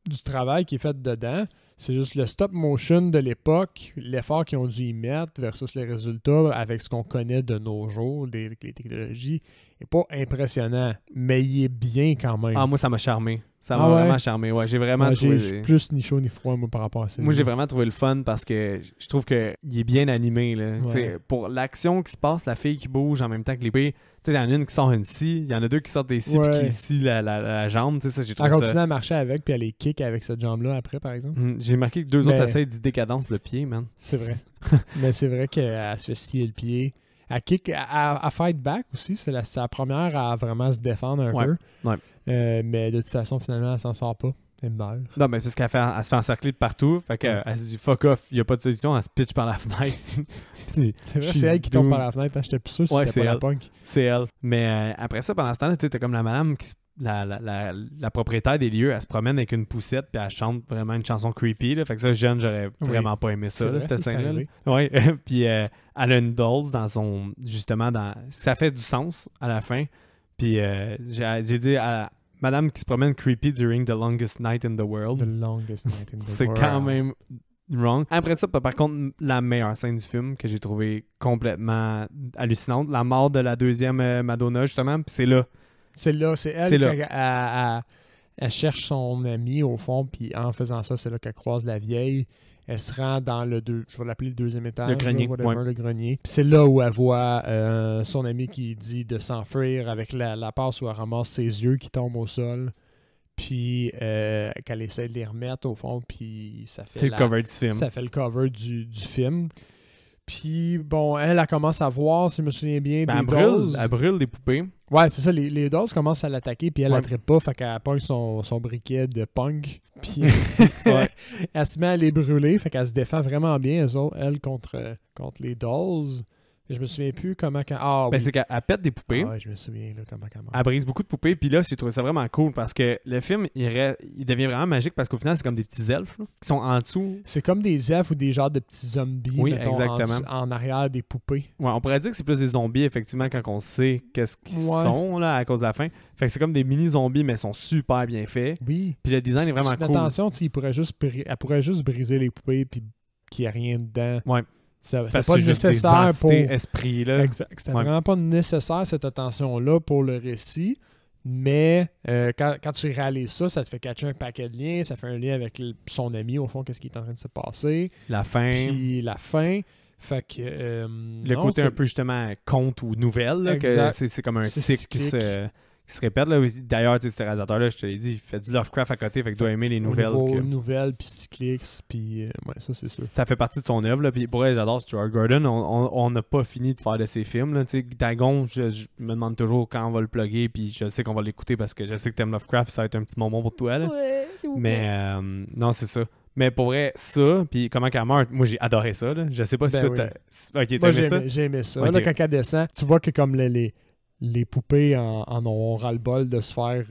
du travail qui est fait dedans. C'est juste le stop motion de l'époque, l'effort qu'ils ont dû y mettre versus les résultats avec ce qu'on connaît de nos jours, les technologies, n'est pas impressionnant, mais il est bien quand même. Ah, moi, ça m'a charmé. Ça m'a vraiment charmé. Ouais, j'ai vraiment trouvé... J'ai plus ni chaud ni froid, moi, par rapport à ça. Moi, j'ai vraiment trouvé le fun parce que je trouve qu'il est bien animé. Là. Pour l'action qui se passe, la fille qui bouge en même temps que l'épée, il y en a une qui sort une scie, il y en a deux qui sortent des scies puis qui scient la jambe. Ça, j'ai trouvé elle continue à marcher avec puis elle les kick avec cette jambe-là après, par exemple. J'ai marqué que deux autres essayent d'y décadence le pied, man. C'est vrai. Mais c'est vrai qu'elle se fait scier le pied. Elle kick, elle fight back aussi. C'est la première à vraiment se défendre un peu. Ouais. Mais de toute façon, finalement, elle s'en sort pas. Elle meurt. Non, mais parce qu'elle se fait encercler de partout. Fait qu'elle se dit fuck off, il n'y a pas de solution. Elle se pitch par la fenêtre. C'est vrai, c'est elle qui tombe par la fenêtre. J'étais plus sûr si c'était pas la punk. C'est elle. Mais après ça, pendant ce temps-là, tu sais, t'as comme la madame qui la propriétaire des lieux, elle se promène avec une poussette puis elle chante vraiment une chanson creepy. Là. Fait que ça, jeune, j'aurais vraiment pas aimé ça, là, cette scène-là. Ouais. Puis elle a une dolls dans son... Justement, ça fait du sens à la fin. Puis j'ai dit à madame qui se promène creepy during the longest night in the world. The longest night in the world. C'est quand même wrong. Après ça, par contre, la meilleure scène du film que j'ai trouvé complètement hallucinante, la mort de la deuxième Madonna, justement, puis c'est là. C'est elle Elle cherche son amie, au fond, puis en faisant ça, c'est là qu'elle croise la vieille. Elle se rend dans je vais l'appeler le deuxième étage. Le grenier, Le grenier. Puis c'est là où elle voit son ami qui dit de s'enfuir avec la passe où elle ramasse ses yeux qui tombent au sol. Puis qu'elle essaie de les remettre, au fond, puis ça fait C'est le cover du film. Ça fait le cover du film. Puis, bon, elle commence à voir, si je me souviens bien, des dolls. Elle brûle des poupées. Ouais, c'est ça, les dolls commencent à l'attaquer, puis elle Ouais. ne traite pas, fait qu'elle pogne son briquet de punk, puis Ouais. elle se met à les brûler, fait qu'elle se défend vraiment bien, elle, contre les dolls. Je me souviens plus comment... oui. C'est qu'elle pète des poupées. Ah ouais, je me souviens là, comment elle meurt. Elle brise beaucoup de poupées. Puis là, j'ai trouvé ça vraiment cool parce que le film, il devient vraiment magique parce qu'au final, c'est comme des petits elfes là, qui sont en dessous. C'est comme des elfes ou des genres de petits zombies, Oui, mettons, exactement. en arrière des poupées. Ouais, on pourrait dire que c'est plus des zombies, effectivement, quand on sait qu'est-ce qu'ils sont là, à cause de la fin. Fait que c'est comme des mini-zombies, mais ils sont super bien faits. Oui. Puis le design est vraiment cool. Attention, elle pourrait juste briser les poupées puis qu'il n'y a rien dedans. Ouais. C'est Parce pas que c'est juste nécessaire des pour... esprits, là. Exact. C'était vraiment pas nécessaire, cette attention-là, pour le récit. Mais quand tu réalises ça, ça te fait catcher un paquet de liens. Ça fait un lien avec son ami, au fond, qu'est-ce qui est en train de se passer. La fin. Puis la fin. Fait que... le côté un peu, justement, conte ou nouvelle, là, que c'est comme un cycle qui se répète. Là. D'ailleurs, ce réalisateur-là, je te l'ai dit, il fait du Lovecraft à côté, fait qu'il doit aimer les nouvelles. Nouvelles, puis cycliques, puis ouais, ça, c'est sûr. Ça fait partie de son œuvre. Là. Puis pour elle, j'adore Stuart Gordon. On n'a pas fini de faire de ses films. Là. Dagon, je me demande toujours quand on va le plugger, puis je sais qu'on va l'écouter parce que je sais que t'aimes Lovecraft, ça va être un petit moment pour toi. Là. Ouais, c'est vous. Mais non, c'est ça. Mais pour vrai, ça, puis comment qu'elle meurt, moi j'ai adoré ça. Là. Je sais pas si toi t'as... Ok, t'as aimé ça? J'ai aimé ça. Okay. Là, quand elle descend, tu vois que comme les poupées en ont ras-le-bol de se faire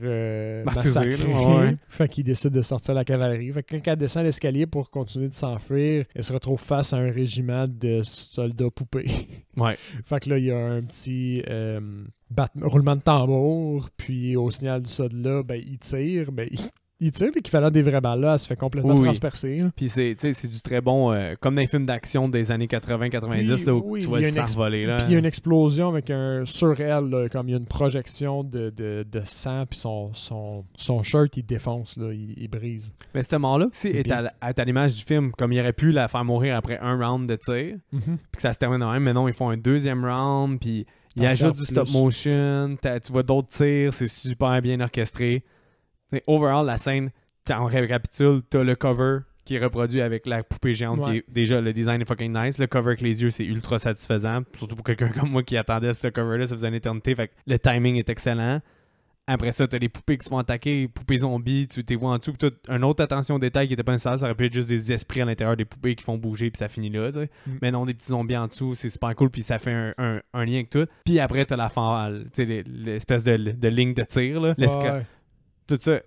massacrer. Ouais. Fait qu'ils décident de sortir la cavalerie. Fait que quand elle descend l'escalier pour continuer de s'enfuir, elle se retrouve face à un régiment de soldats poupées. Ouais. Fait que là, il y a un petit roulement de tambour, puis au signal du soldat, ben, il tire, il tire, l'équivalent des vraies balles, là, elle se fait complètement transpercer. Puis c'est du très bon, comme dans les films d'action des années 80-90, là, où tu vois le sang voler. Puis il y a une explosion avec sur elle, là, comme il y a une projection de sang, puis son shirt, il défonce, là, il brise. Mais ce mort-là aussi est à l'image du film, comme il aurait pu la faire mourir après un round de tir, puis que ça se termine de même, mais non, ils font un deuxième round, puis ils ajoutent du stop motion, tu vois d'autres tirs, c'est super bien orchestré. Overall, la scène, on récapitule, t'as le cover qui est reproduit avec la poupée géante, qui est déjà, le design est fucking nice. Le cover avec les yeux, c'est ultra satisfaisant, surtout pour quelqu'un comme moi qui attendait ce cover-là, ça faisait une éternité, fait que le timing est excellent. Après ça, t'as les poupées qui se font attaquer, poupées zombies, tu t'es vois en dessous, puis t'as une autre attention au détail qui était pas nécessaire, ça aurait pu être juste des esprits à l'intérieur des poupées qui font bouger, puis ça finit là, tu sais. Mais non, des petits zombies en dessous, c'est super cool, puis ça fait un lien avec tout. Puis après, t'as la fanfare, tu sais, l'espèce de ligne de tir, là. Tout ça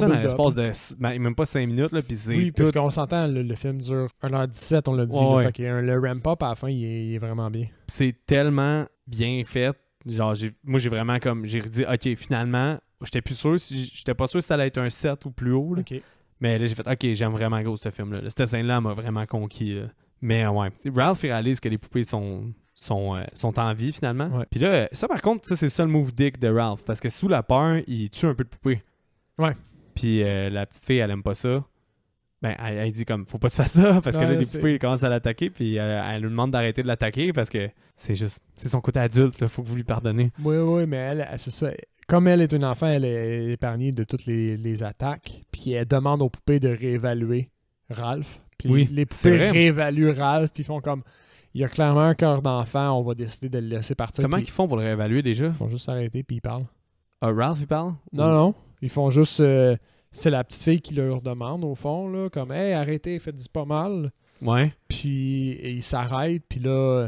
dans l'espace de même pas 5 minutes. Là, oui, parce qu'on s'entend, le film dure 1h17, on l'a dit. Ouais. Fait que le ramp-up à la fin, il est vraiment bien. C'est tellement bien fait. Genre, moi, j'ai vraiment comme... J'ai dit, OK, finalement, j'étais pas sûr si ça allait être un 7 ou plus haut. Là. Okay. Mais là, j'ai fait, OK, j'aime vraiment gros ce film-là. Cette scène-là m'a vraiment conquis. Là. Mais ouais, Ralph, il réalise que les poupées sont en vie, finalement. Ouais. Puis là, ça, par contre, ça, c'est le seul move dick de Ralph. Parce que sous la peur, il tue un peu de poupées. Ouais. Puis la petite fille, elle aime pas ça. Ben, elle dit comme, faut pas que tu fasses ça, parce que là, les poupées commencent à l'attaquer, puis elle lui demande d'arrêter de l'attaquer, parce que c'est son côté adulte, là, faut que vous lui pardonnez. Oui, mais elle, c'est ça. Comme elle est une enfant, elle est épargnée de toutes les attaques, puis elle demande aux poupées de réévaluer Ralph. Puis les poupées réévaluent Ralph, puis font comme, il y a clairement un cœur d'enfant, on va décider de le laisser partir. Comment ils font pour le réévaluer déjà? Ils font juste s'arrêter, puis ils parlent. Ah, Ralph, il parle? Non. Ils font juste... c'est la petite fille qui leur demande, au fond, là, comme « Hey, arrêtez, faites-y pas mal. » Ouais. Puis ils s'arrêtent, puis là,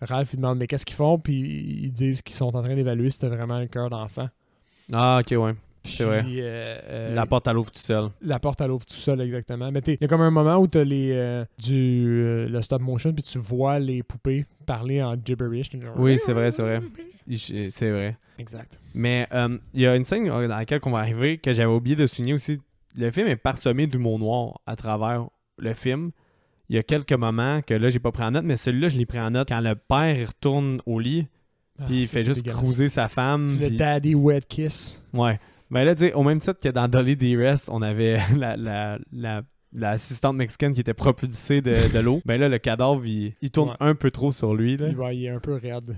Ralph, il demande « Mais qu'est-ce qu'ils font? » Puis ils disent qu'ils sont en train d'évaluer si c'était vraiment un cœur d'enfant. Ah, ok, ouais. C'est vrai. La porte, elle ouvre tout seul. La porte, elle ouvre tout seul, exactement. Mais il y a comme un moment où tu as le stop motion, puis tu vois les poupées parler en gibberish. Oui, c'est vrai. C'est vrai. Exact. Mais il y a une scène dans laquelle on va arriver que j'avais oublié de souligner aussi. Le film est parsemé d'humour noir à travers le film. Il y a quelques moments que là, j'ai pas pris en note, mais celui-là, je l'ai pris en note quand le père il retourne au lit, puis il fait juste cruiser sa femme. C'est le daddy wet kiss. Ouais. Ben là, tu sais, au même titre que dans Dolly Dearest, on avait l'assistante mexicaine qui était propulsée de l'eau. Ben là, le cadavre, il tourne un peu trop sur lui. Là. Il est un peu raide.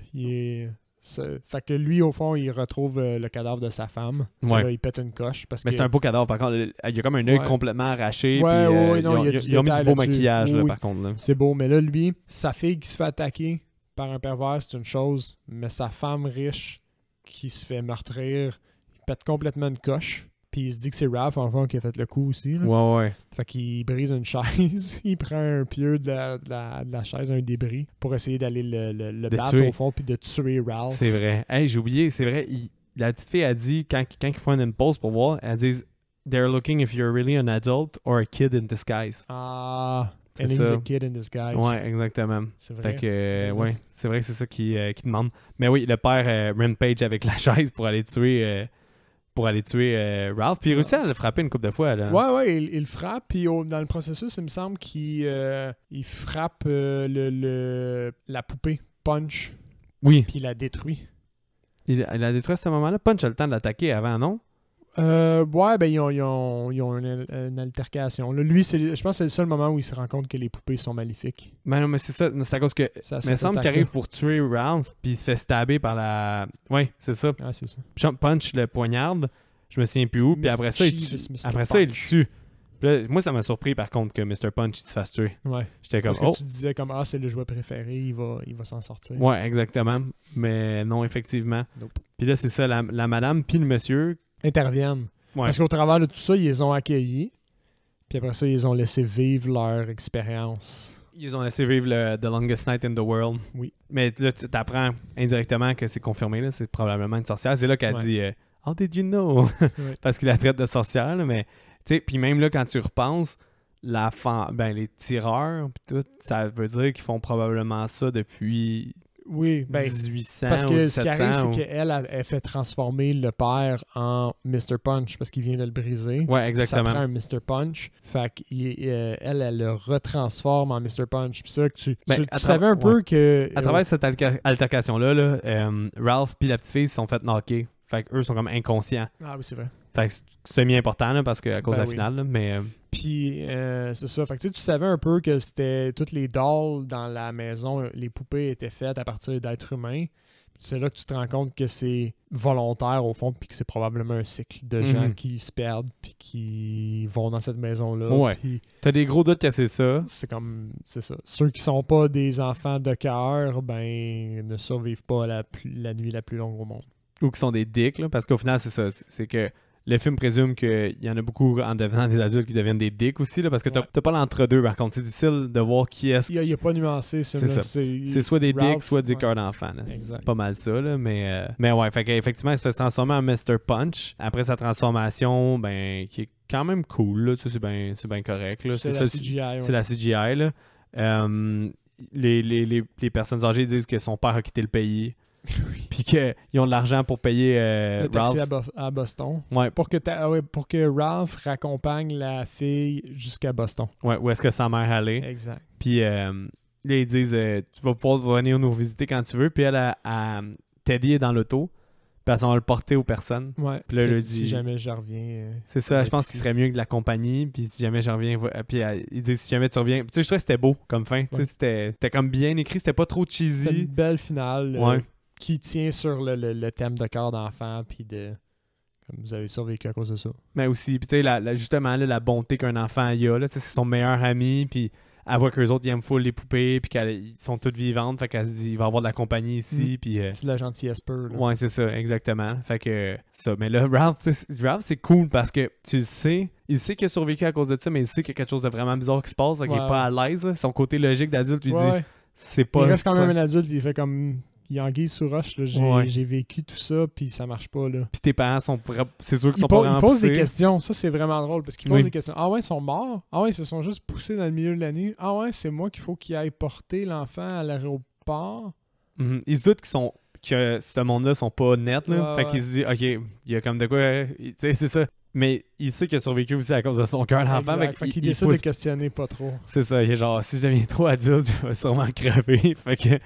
Fait que lui, au fond, il retrouve le cadavre de sa femme. Ouais. Là, il pète une coche. Mais c'est un beau cadavre. Par contre, il y a comme un œil complètement arraché. Ouais, non, ils ont mis du beau maquillage, là, par contre. Là. C'est beau. Mais là, lui, sa fille qui se fait attaquer par un pervers, c'est une chose. Mais sa femme riche qui se fait meurtrir, il pète complètement une coche. Puis il se dit que c'est Ralph, en fond, qui a fait le coup aussi. Là. Ouais. Fait qu'il brise une chaise. Il prend un pieu de la chaise, un débris, pour essayer d'aller le battre au fond puis de tuer Ralph. C'est vrai. Hey, j'ai oublié, c'est vrai. La petite fille a dit, quand ils font une impulse pour voir, elle dit « They're looking if you're really an adult or a kid in disguise. » Ah, and he's a kid in disguise. Ouais, exactement. C'est vrai. Fait que, c'est vrai que c'est ça qui demande. Mais oui, le père Rampage avec la chaise pour aller tuer Ralph. Puis il réussit à le frapper une couple de fois. Là. Ouais, il le frappe. Puis dans le processus, il me semble qu'il frappe la poupée Punch. Oui. Puis il la détruit. Il a détruit à ce moment-là. Punch a le temps de l'attaquer avant, non? Ouais, ben ils ont une altercation. Là, lui, je pense que c'est le seul moment où il se rend compte que les poupées sont maléfiques. Ben non, mais c'est ça. C'est à cause que... Mais il semble qu'il arrive pour tuer Ralph, puis il se fait stabber par la... Ouais, c'est ça. Ah, c'est ça. Punch le poignarde, je me souviens plus où, puis après ça, il le tue. Là, moi, ça m'a surpris, par contre, que Mr. Punch se fasse tuer. Ouais. J'étais comme, parce que tu disais comme, c'est le jouet préféré, il va s'en sortir. Ouais, exactement. Mais non, effectivement. Nope. Puis là, c'est ça, la madame puis le monsieur... interviennent. Ouais. Parce qu'au travers de tout ça, ils les ont accueillis. Puis après ça, ils ont laissé vivre leur expérience. Ils ont laissé vivre The Longest Night in the World. Oui. Mais là, tu apprends indirectement que c'est confirmé. Là, c'est probablement une sorcière. C'est là qu'elle dit « How did you know? » Parce qu'il la traite de sorcière. Là, mais, tu sais, puis même là, quand tu repenses, les tireurs, tout, ça veut dire qu'ils font probablement ça depuis... Oui, 1800 parce que 1700, ce qui arrive, c'est qu'elle elle fait transformer le père en Mr. Punch parce qu'il vient de le briser. Ouais, exactement. Ça prend un Mr. Punch. Fait qu'elle le retransforme en Mr. Punch. Puis ça, que tu savais un peu que... À travers cette altercation-là, Ralph puis la petite fille se sont fait knocker. Fait qu'eux sont comme inconscients. Ah oui, c'est vrai. Fait que c'est mi-important là, parce que à cause de la finale, là, mais... Puis c'est ça. Fait que tu savais un peu que c'était toutes les dolls dans la maison, les poupées étaient faites à partir d'êtres humains. Puis c'est là que tu te rends compte que c'est volontaire au fond, puis que c'est probablement un cycle de gens qui se perdent puis qui vont dans cette maison-là. Ouais. Puis t'as des gros doutes que c'est ça. C'est ça. Ceux qui sont pas des enfants de cœur, ben ne survivent pas la nuit la plus longue au monde. Ou qui sont des dicks, là, parce qu'au final, c'est ça. C'est que le film présume qu'il y en a beaucoup en devenant des adultes qui deviennent des dicks aussi, là, parce que t'as pas l'entre-deux. Par contre, c'est difficile de voir qui est-ce. Il n'y a pas nuancé. C'est ça. C'est soit des dicks, soit des cœurs d'enfants. C'est pas mal ça, là, mais ouais, fait qu'effectivement, il se fait transformer en Mr. Punch. Après sa transformation, ben, qui est quand même cool, là, c'est bien correct. Là. C'est la CGI. C'est la CGI, là. Les personnes âgées disent que son père a quitté le pays. Puis qu'ils ont de l'argent pour payer le taxi Ralph à Boston. Ouais. Pour que Ralph raccompagne la fille jusqu'à Boston. Ouais, où est-ce que sa mère allait. Exact. Puis là, ils disent tu vas pouvoir venir nous visiter quand tu veux. Puis elle, Teddy est dans l'auto. Puis elles ont le porter aux personnes. Ouais. Puis là, elle dit dit si jamais je reviens. C'est ça, je pense qu'il serait mieux que de la compagnie. Puis si jamais je reviens. Puis il dit si jamais tu reviens. Puis tu sais, je trouvais que c'était beau comme fin. Tu sais, c'était comme bien écrit. C'était pas trop cheesy. C'est une belle finale. Ouais. Qui tient sur le thème de cœur d'enfant, puis comme vous avez survécu à cause de ça. Mais aussi, puis tu sais, justement, là, la bonté qu'un enfant a, là, c'est son meilleur ami, puis elle voit qu'eux autres, ils aiment full les poupées, puis qu'ils sont toutes vivantes, fait qu'elle se dit, il va y avoir de la compagnie ici, puis... c'est de la gentillesse pure, là. Ouais, c'est ça, exactement. Fait que, ça. Mais là, Ralph, c'est cool, parce que, tu le sais, il sait qu'il a survécu à cause de ça, mais il sait qu'il y a quelque chose de vraiment bizarre qui se passe, fait qu'il est pas à l'aise, là. Son côté logique d'adulte lui dit, c'est pas... Il reste quand même un adulte, il fait comme... Il y a anguille sous roche, là. J'ai vécu tout ça, puis ça marche pas, là. Puis tes parents sont... C'est sûr qu'ils sont pas vraiment poussés. poussés. Ils posent des questions, ça c'est vraiment drôle, parce qu'ils posent des questions. Ah ouais, ils sont morts? Ah ouais, ils se sont juste poussés dans le milieu de la nuit? Ah ouais, c'est moi qu'il faut qu'ils aillent porter l'enfant à l'aéroport? Ils se doutent que ce monde-là sont pas nets, là. Fait qu'il se dit, OK, il y a comme de quoi... Tu sais, c'est ça. Mais il sait qu'il a survécu aussi à cause de son cœur d'enfant. Fait qu'il décide de questionner pas trop. C'est ça. Il est genre, si je deviens trop adulte, je vais sûrement crever. Fait que,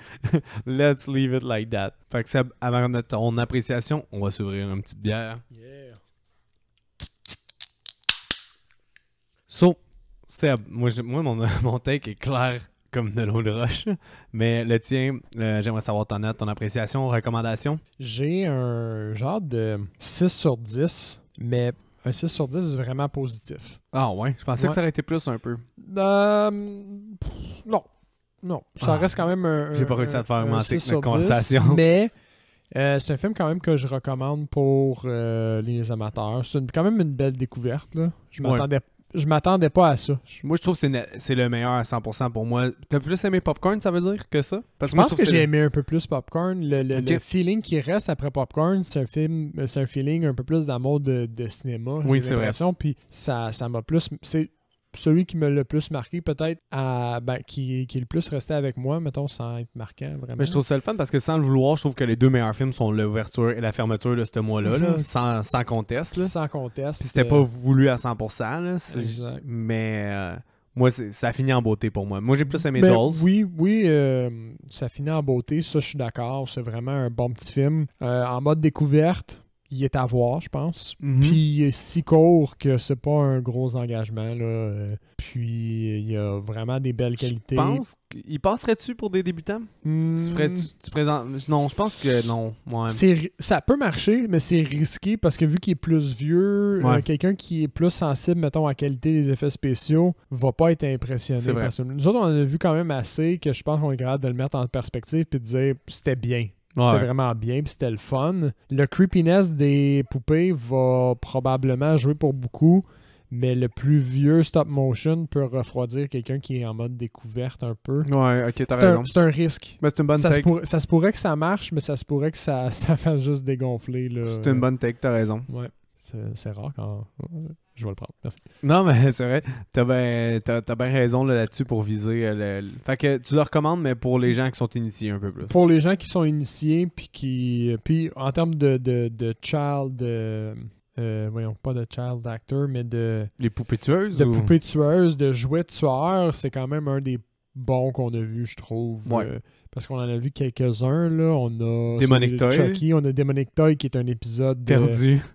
let's leave it like that. Fait que ça, avant ton appréciation, on va s'ouvrir une petite bière. Yeah. So, moi, mon take est clair comme de l'eau de roche. Mais le tien, j'aimerais savoir ton note, ton appréciation, recommandation. J'ai un genre de 6 sur 10, mais un 6 sur 10 vraiment positif. Ah ouais, je pensais que ça aurait été plus un peu. Non. Non. Ça reste quand même un. J'ai pas réussi à te faire augmenter notre 6 sur 10, conversation. Mais c'est un film quand même que je recommande pour les amateurs. C'est quand même une belle découverte. Là. Je m'attendais pas à ça. Moi, je trouve que c'est le meilleur à 100% pour moi. T'as plus aimé Popcorn, ça veut dire, que ça? Parce Je moi, pense que j'ai aimé un peu plus Popcorn. Ok. Le feeling qui reste après Popcorn, c'est un feeling un peu plus d'amour de cinéma. Oui, j'ai c'est vrai. l'impression. Puis ça m'a plus. C'est celui qui me l'a le plus marqué, peut-être, qui est le plus resté avec moi, mettons, sans être marquant, vraiment. Mais je trouve ça le fun parce que sans le vouloir, je trouve que les deux meilleurs films sont l'ouverture et la fermeture de ce mois-là, là, sans conteste. Là. Sans conteste. Puis c'était pas voulu à 100%, là, Exact. mais moi, ça finit en beauté pour moi. Moi, j'ai plus aimé Mais Dolls. Oui, ça finit en beauté, ça je suis d'accord, c'est vraiment un bon petit film. En mode découverte, il est à voir, je pense. Mhm. Puis il est si court que c'est pas un gros engagement, là. Puis il y a vraiment des belles qualités. Tu penses qu'il passerait-tu pour des débutants? Tu présentes... Non, je pense que non. Ouais. Ça peut marcher, mais c'est risqué parce que vu qu'il est plus vieux, Ouais. quelqu'un qui est plus sensible, mettons, à la qualité des effets spéciaux, va pas être impressionné. C'est vrai. Parce que nous autres, on en a vu quand même assez que je pense qu'on est capable de le mettre en perspective et de dire c'était bien. Ouais. C'était vraiment bien, puis c'était le fun. Le creepiness des poupées va probablement jouer pour beaucoup, mais le plus vieux stop motion peut refroidir quelqu'un qui est en mode découverte un peu. Ouais, ok, t'as raison. C'est un risque. Mais c'est une bonne take. Ça se pourrait que ça marche, mais ça se pourrait que ça fasse juste dégonfler. Là. C'est une bonne take, t'as raison. Ouais. C'est rare quand... Je vais le prendre. Merci. Non, mais c'est vrai. T'as bien raison là-dessus pour viser. Fait que tu le recommandes, mais pour les gens qui sont initiés un peu plus. Pour les gens qui sont initiés, puis en termes de child... voyons, pas de child actor, mais de Les poupées tueuses? poupées tueuses, de jouets tueurs, c'est quand même un des bons qu'on a vu, je trouve. Ouais. Parce qu'on en a vu quelques-uns, là. On a Demonic Toy. Chucky, on a Demonic Toy qui est un épisode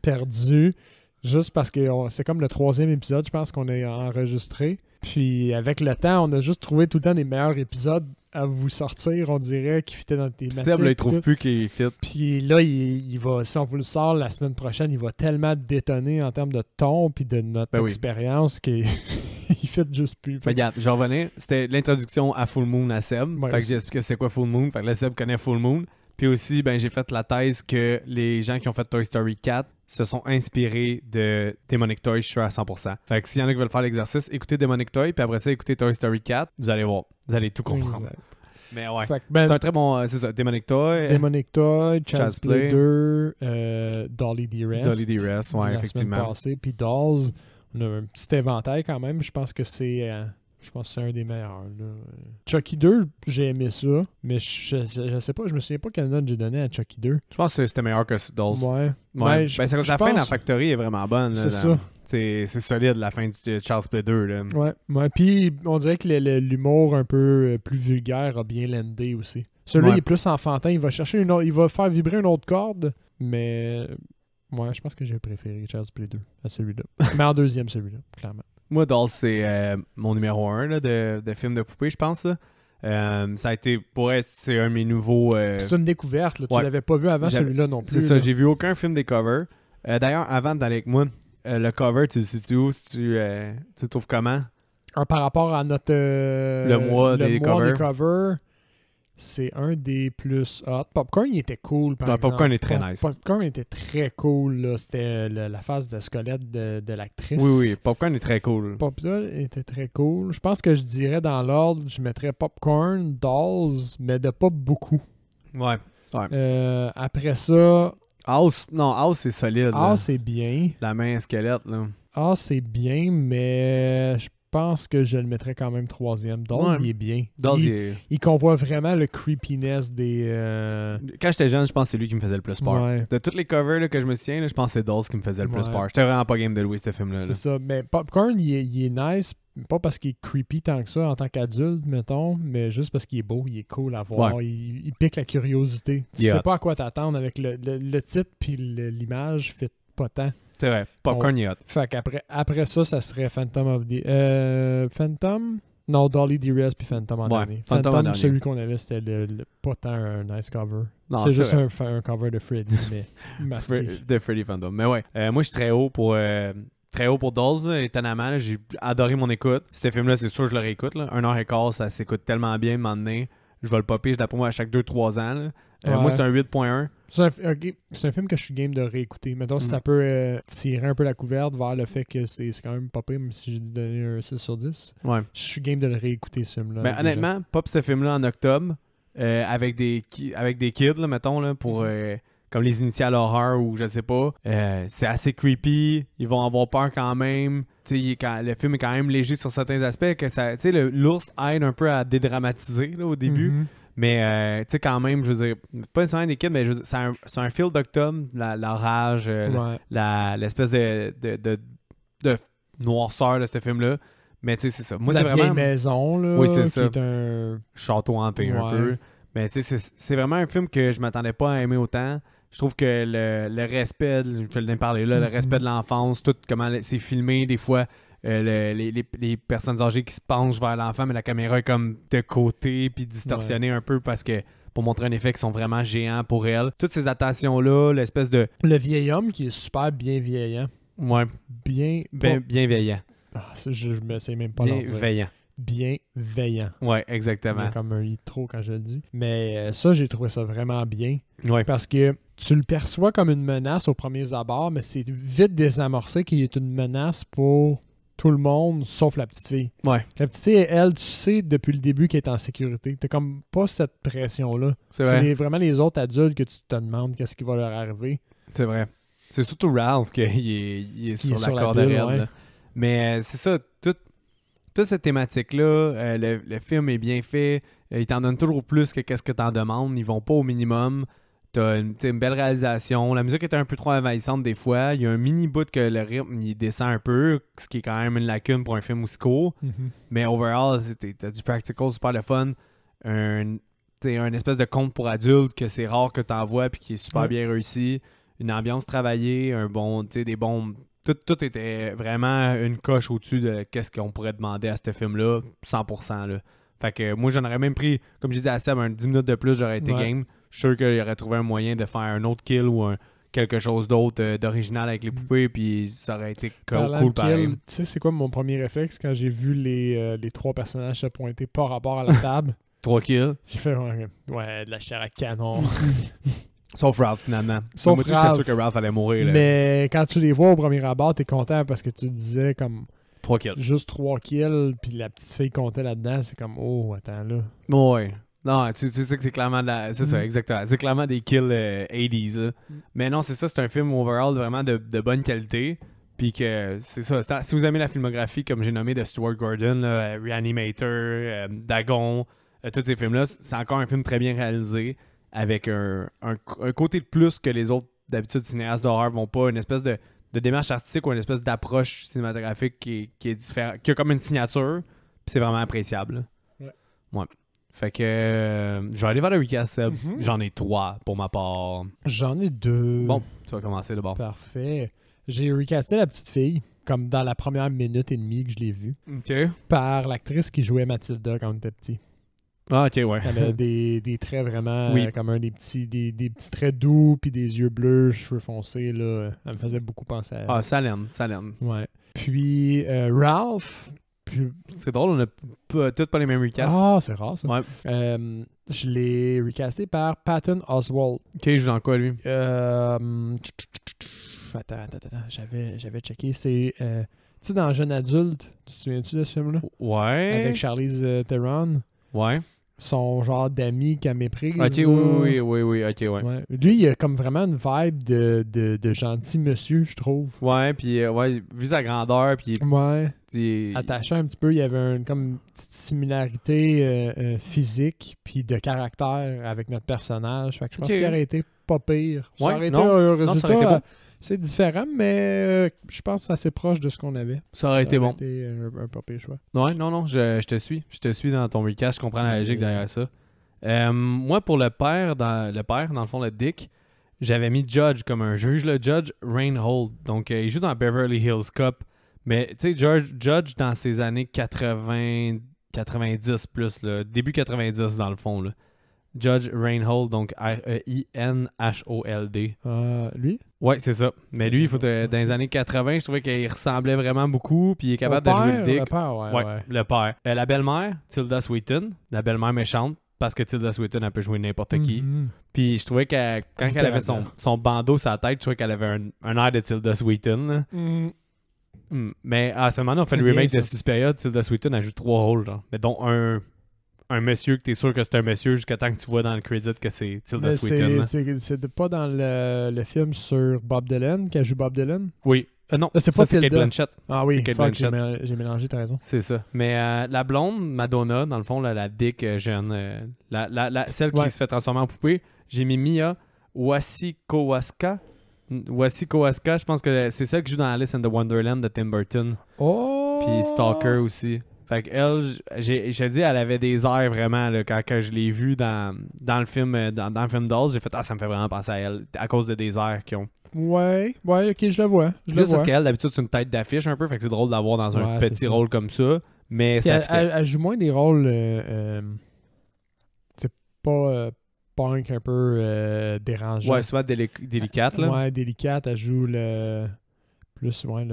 perdu. Juste parce que c'est comme le 3e épisode, je pense, qu'on a enregistré. Puis avec le temps, on a juste trouvé tout le temps des meilleurs épisodes à vous sortir, on dirait, qui fitaient dans le thématique. Seb, là, il trouve plus qu'il fit. Puis là, il va, si on vous le sort la semaine prochaine, il va tellement détonner en termes de ton puis de notre expérience qu'il fit juste plus. Regarde, je vais revenir. C'était l'introduction à Full Moon à Seb. Ouais, fait que j'ai expliqué c'est quoi Full Moon. Fait que là, Seb connaît Full Moon. Puis aussi, ben, j'ai fait la thèse que les gens qui ont fait Toy Story 4 se sont inspirés de Demonic Toy, je suis sûr à 100%. Fait que s'il y en a qui veulent faire l'exercice, écoutez Demonic Toy, puis après ça, écoutez Toy Story 4. Vous allez voir. Vous allez tout comprendre. Exact. Mais ouais. Fait que, C'est un très bon... c'est ça, Demonic Toy. Demonic Toy, Child's Play Play 2, Dolly D. Rest. Dolly D. Rest, ouais, la effectivement. semaine passée. Puis Dolls, on a un petit éventail quand même. Je pense que c'est un des meilleurs. Là. Chucky 2, j'ai aimé ça, mais je sais pas, je me souviens pas quelle note j'ai donné à Chucky 2. Je pense que c'était meilleur que Dolls. Ouais. Ben, c'est que la fin de la Factory est vraiment bonne. C'est ça. C'est solide, la fin de Child's Play 2. Là. Ouais. Puis on dirait que l'humour un peu plus vulgaire a bien landé aussi. Celui-là, il est plus enfantin. Il va chercher il va faire vibrer une autre corde, mais ouais, je pense que j'ai préféré Child's Play 2 à celui-là. Mais en deuxième, celui-là, clairement. Moi, Dolls, c'est mon numéro 1 là, de film de poupée, je pense. Là. Ça a été, c'est un de mes nouveaux... C'est une découverte, là. Tu Ouais. l'avais pas vu avant celui-là non plus. C'est ça, là. j'ai vu aucun film des covers. D'ailleurs, avant d'aller avec moi, le cover, tu le situes où? Tu le trouves comment? Par rapport à notre... le mois des covers. C'est un des plus hot. Popcorn, il était cool, par exemple. Popcorn est très nice. Popcorn était très cool, là. C'était la face de squelette de l'actrice. Oui, Popcorn est très cool. Popcorn était très cool. Je pense que je dirais dans l'ordre, je mettrais Popcorn, Dolls, mais de pas beaucoup. Ouais. Après ça... House, c'est solide. C'est bien. La main squelette, là. C'est bien, mais je pense que je le mettrais quand même 3e. Dolls, il est bien. Dolls, il convoit vraiment le creepiness des... Quand j'étais jeune, je pense que c'est lui qui me faisait le plus peur. Ouais. De toutes les covers là, que je me souviens, là, je pense que c'est Dolls qui me faisait le plus peur. J'étais vraiment pas game de louer ce film-là. C'est ça. Mais Popcorn, il est nice. Pas parce qu'il est creepy tant que ça en tant qu'adulte, mettons, mais juste parce qu'il est beau, il est cool à voir. Ouais. Il pique la curiosité. Tu sais pas à quoi t'attendre avec le titre puis l'image fait pas tant. C'est vrai. Popcorn est hot. Fait qu'après ça serait Phantom of the... Phantom? Non, Dolly Dearest puis Phantom en dernier. Phantom en dernier. Celui qu'on avait, c'était pas tant un nice cover. Non, c'est juste vrai. un cover de Freddy, mais masqué. De Freddy Phantom. Mais ouais, moi je suis très haut pour Dolls, étonnamment. Là, j'ai adoré mon écoute. Ce film-là, c'est sûr que je le réécoute. Là. 1h15, ça s'écoute tellement bien, un moment donné. Je vais le popper, je l'apprends à chaque 2-3 ans. Là. Ouais. Moi, c'est un 8.1. C'est un film que je suis game de réécouter. Mettons, si ça peut tirer un peu la couverte vers le fait que c'est quand même popé, même si j'ai donné un 6 sur 10. Ouais. Je suis game de le réécouter, ce film-là. Mais honnêtement, pop ce film-là en octobre avec des kids, là, mettons, là, pour comme les initiales horreur ou je sais pas. C'est assez creepy. Ils vont avoir peur quand même. Le film est quand même léger sur certains aspects. Que ça, l'ours aide un peu à dédramatiser là, au début. Mhm. Mais tu sais, quand même, je veux dire, pas nécessairement des kids, mais je veux dire, c'est un feel d'octobre, la rage, l'espèce de noirceur de ce film-là. Mais tu sais, c'est ça. Moi, c'est vraiment. Maison, là. Oui, c'est qui est un château hanté un peu. Mais tu sais, c'est vraiment un film que je m'attendais pas à aimer autant. Je trouve que le respect, je l'ai parlé là, le respect de l'enfance, tout comment c'est filmé, des fois. Les personnes âgées qui se penchent vers l'enfant, mais la caméra est comme de côté puis distorsionnée un peu parce que pour montrer un effet qui sont vraiment géants pour elle. Toutes ces attentions-là, l'espèce de... Le vieil homme qui est super bien vieillant. Ouais. Bienveillant. Je me sais même pas l'en dire. Bienveillant. Ouais, exactement. Il y a comme un i trop quand je le dis. Mais ça, j'ai trouvé ça vraiment bien. Ouais. Parce que tu le perçois comme une menace aux premiers abords, mais c'est vite désamorcé qu'il est une menace pour tout le monde, sauf la petite fille. Ouais. La petite fille, elle, tu sais depuis le début qu'elle est en sécurité. T'as comme pas cette pression-là. C'est vrai. Vraiment les autres adultes que tu te demandes qu'est-ce qui va leur arriver. C'est vrai. C'est surtout Ralph qui est sur la corde pile, raide. ouais. Mais c'est ça, toute cette thématique-là, le film est bien fait. Il t'en donne toujours plus que qu'est-ce que t'en demandes. Ils vont pas au minimum. T'as une belle réalisation. La musique était un peu trop envahissante des fois. Il y a un mini bout que le rythme il descend un peu, ce qui est quand même une lacune pour un film aussi court. Mais overall, t'as du practical super le fun. Un espèce de conte pour adultes que c'est rare que t'en vois puis qui est super bien réussi. Une ambiance travaillée, des bons... Tout était vraiment une coche au-dessus de qu'est-ce qu'on pourrait demander à ce film-là, 100%. Là. Fait que moi, j'en aurais même pris, comme j'ai dit à Seb, 10 minutes de plus, j'aurais été game. Je suis sûr qu'il aurait trouvé un moyen de faire un autre kill ou quelque chose d'autre d'original avec les poupées, puis ça aurait été cool pareil. Tu sais, c'est quoi mon premier réflexe quand j'ai vu les trois personnages se pointer par rapport à la table? 3 kills. J'ai fait, ouais, de la chair à canon. Sauf Ralph, finalement. Sauf moi, j'étais sûr que Ralph allait mourir. Là. Mais quand tu les vois au premier abord, t'es content parce que tu disais comme... 3 kills. Juste 3 kills, puis la petite fille comptait là-dedans, c'est comme, oh, attends là. Ouais. Non, tu sais que c'est clairement c'est ça, exactement. C'est clairement des kills 80s. Là. Mais non, c'est ça, c'est un film overall vraiment de bonne qualité. Puis que c'est ça. Si vous aimez la filmographie, comme j'ai nommé de Stuart Gordon, là, Reanimator, Dagon, tous ces films-là, c'est encore un film très bien réalisé. Avec un côté de plus que les autres, d'habitude, cinéastes d'horreur vont pas, une espèce de démarche artistique ou une espèce d'approche cinématographique qui est différente, qui a comme une signature, puis c'est vraiment appréciable. Ouais. Fait que je vais aller vers le recast, Seb. J'en ai 3 pour ma part. J'en ai 2. Bon, tu vas commencer d'abord. Parfait. J'ai recasté la petite fille, comme dans la première minute et demie que je l'ai vue, par l'actrice qui jouait Mathilda quand on était petit. Ah, ok, ouais. Elle a des traits vraiment comme des petits traits doux, puis des yeux bleus, cheveux foncés, là. Elle me faisait beaucoup penser à elle. Ah, Salem. Ouais. Puis Ralph... C'est drôle, on a tous pas les mêmes recasts. Ah, c'est rare, ça. Ouais. Je l'ai recasté par Patton Oswalt. Ok, je joue dans quoi, lui? Attends. J'avais checké. C'est... tu sais, dans Jeune Adulte, tu te souviens-tu de ce film-là? Ouais. Avec Charlize Theron. Ouais. Son genre d'ami qu'elle méprise. Ok, oui, ok, ouais. Lui, il a comme vraiment une vibe de gentil monsieur, je trouve. Ouais, puis vu sa grandeur, puis... Ouais. Attaché un petit peu, il y avait comme une petite similarité physique puis de caractère avec notre personnage. Fait que je pense qu'il aurait été pas pire. Ça aurait été un résultat... C'est différent, mais je pense que c'est assez proche de ce qu'on avait. Ça aurait été bon. Ça aurait été un pas pire choix. Ouais, non, je te suis. Je te suis dans ton recast. Je comprends la logique derrière ça. Moi, pour le père, dans le fond, le Dick, j'avais mis Judge comme un juge, le Judge Reinhold. Donc, il joue dans Beverly Hills Cop. Mais, tu sais, Judge, dans ses années 90 plus, là, début 90 dans le fond, là. Judge Reinhold, donc Reinhold. Lui? Ouais, c'est ça. Mais lui, dans les années 80, je trouvais qu'il ressemblait vraiment beaucoup, puis il est capable de jouer le dick. Le père, ouais. Le père. La belle-mère, Tilda Swinton, la belle-mère méchante, parce que Tilda Swinton, elle peut jouer n'importe qui. Puis je trouvais que quand elle avait son bandeau sur la tête, je trouvais qu'elle avait un air de Tilda Swinton. Mais à ce moment-là, on fait le remake de Suspiria. Tilda Swinton, elle joue 3 rôles, genre. Mais dont un monsieur que t'es sûr que c'est un monsieur jusqu'à temps que tu vois dans le credit que c'est Tilda Swinton. C'est pas dans le film sur Bob Dylan, qu'elle joue Bob Dylan? Oui. Non, c'est pas Kate Blanchett. Ah oui, Kate fuck, Blanchett. j'ai mélangé, t'as raison. C'est ça. Mais la blonde, Madonna, dans le fond, la dick jeune, celle qui se fait transformer en poupée, j'ai mis Mia Wasikowska. Wasikowska, je pense que c'est celle qui joue dans Alice in the Wonderland de Tim Burton. Oh! Puis Stalker aussi. Fait qu'elle, je te dis, elle avait des airs vraiment, là, quand je l'ai vue dans le film dans le film Dolls, j'ai fait ça me fait vraiment penser à elle, à cause de des airs qu'ils ont. Ouais, ok, je le vois. Juste parce qu'elle, d'habitude, c'est une tête d'affiche un peu, fait que c'est drôle d'avoir dans un petit rôle comme ça, mais ça elle joue moins des rôles, c'est pas punk, un peu dérangeant. Ouais, souvent délicate, là. Ouais, délicate, elle joue le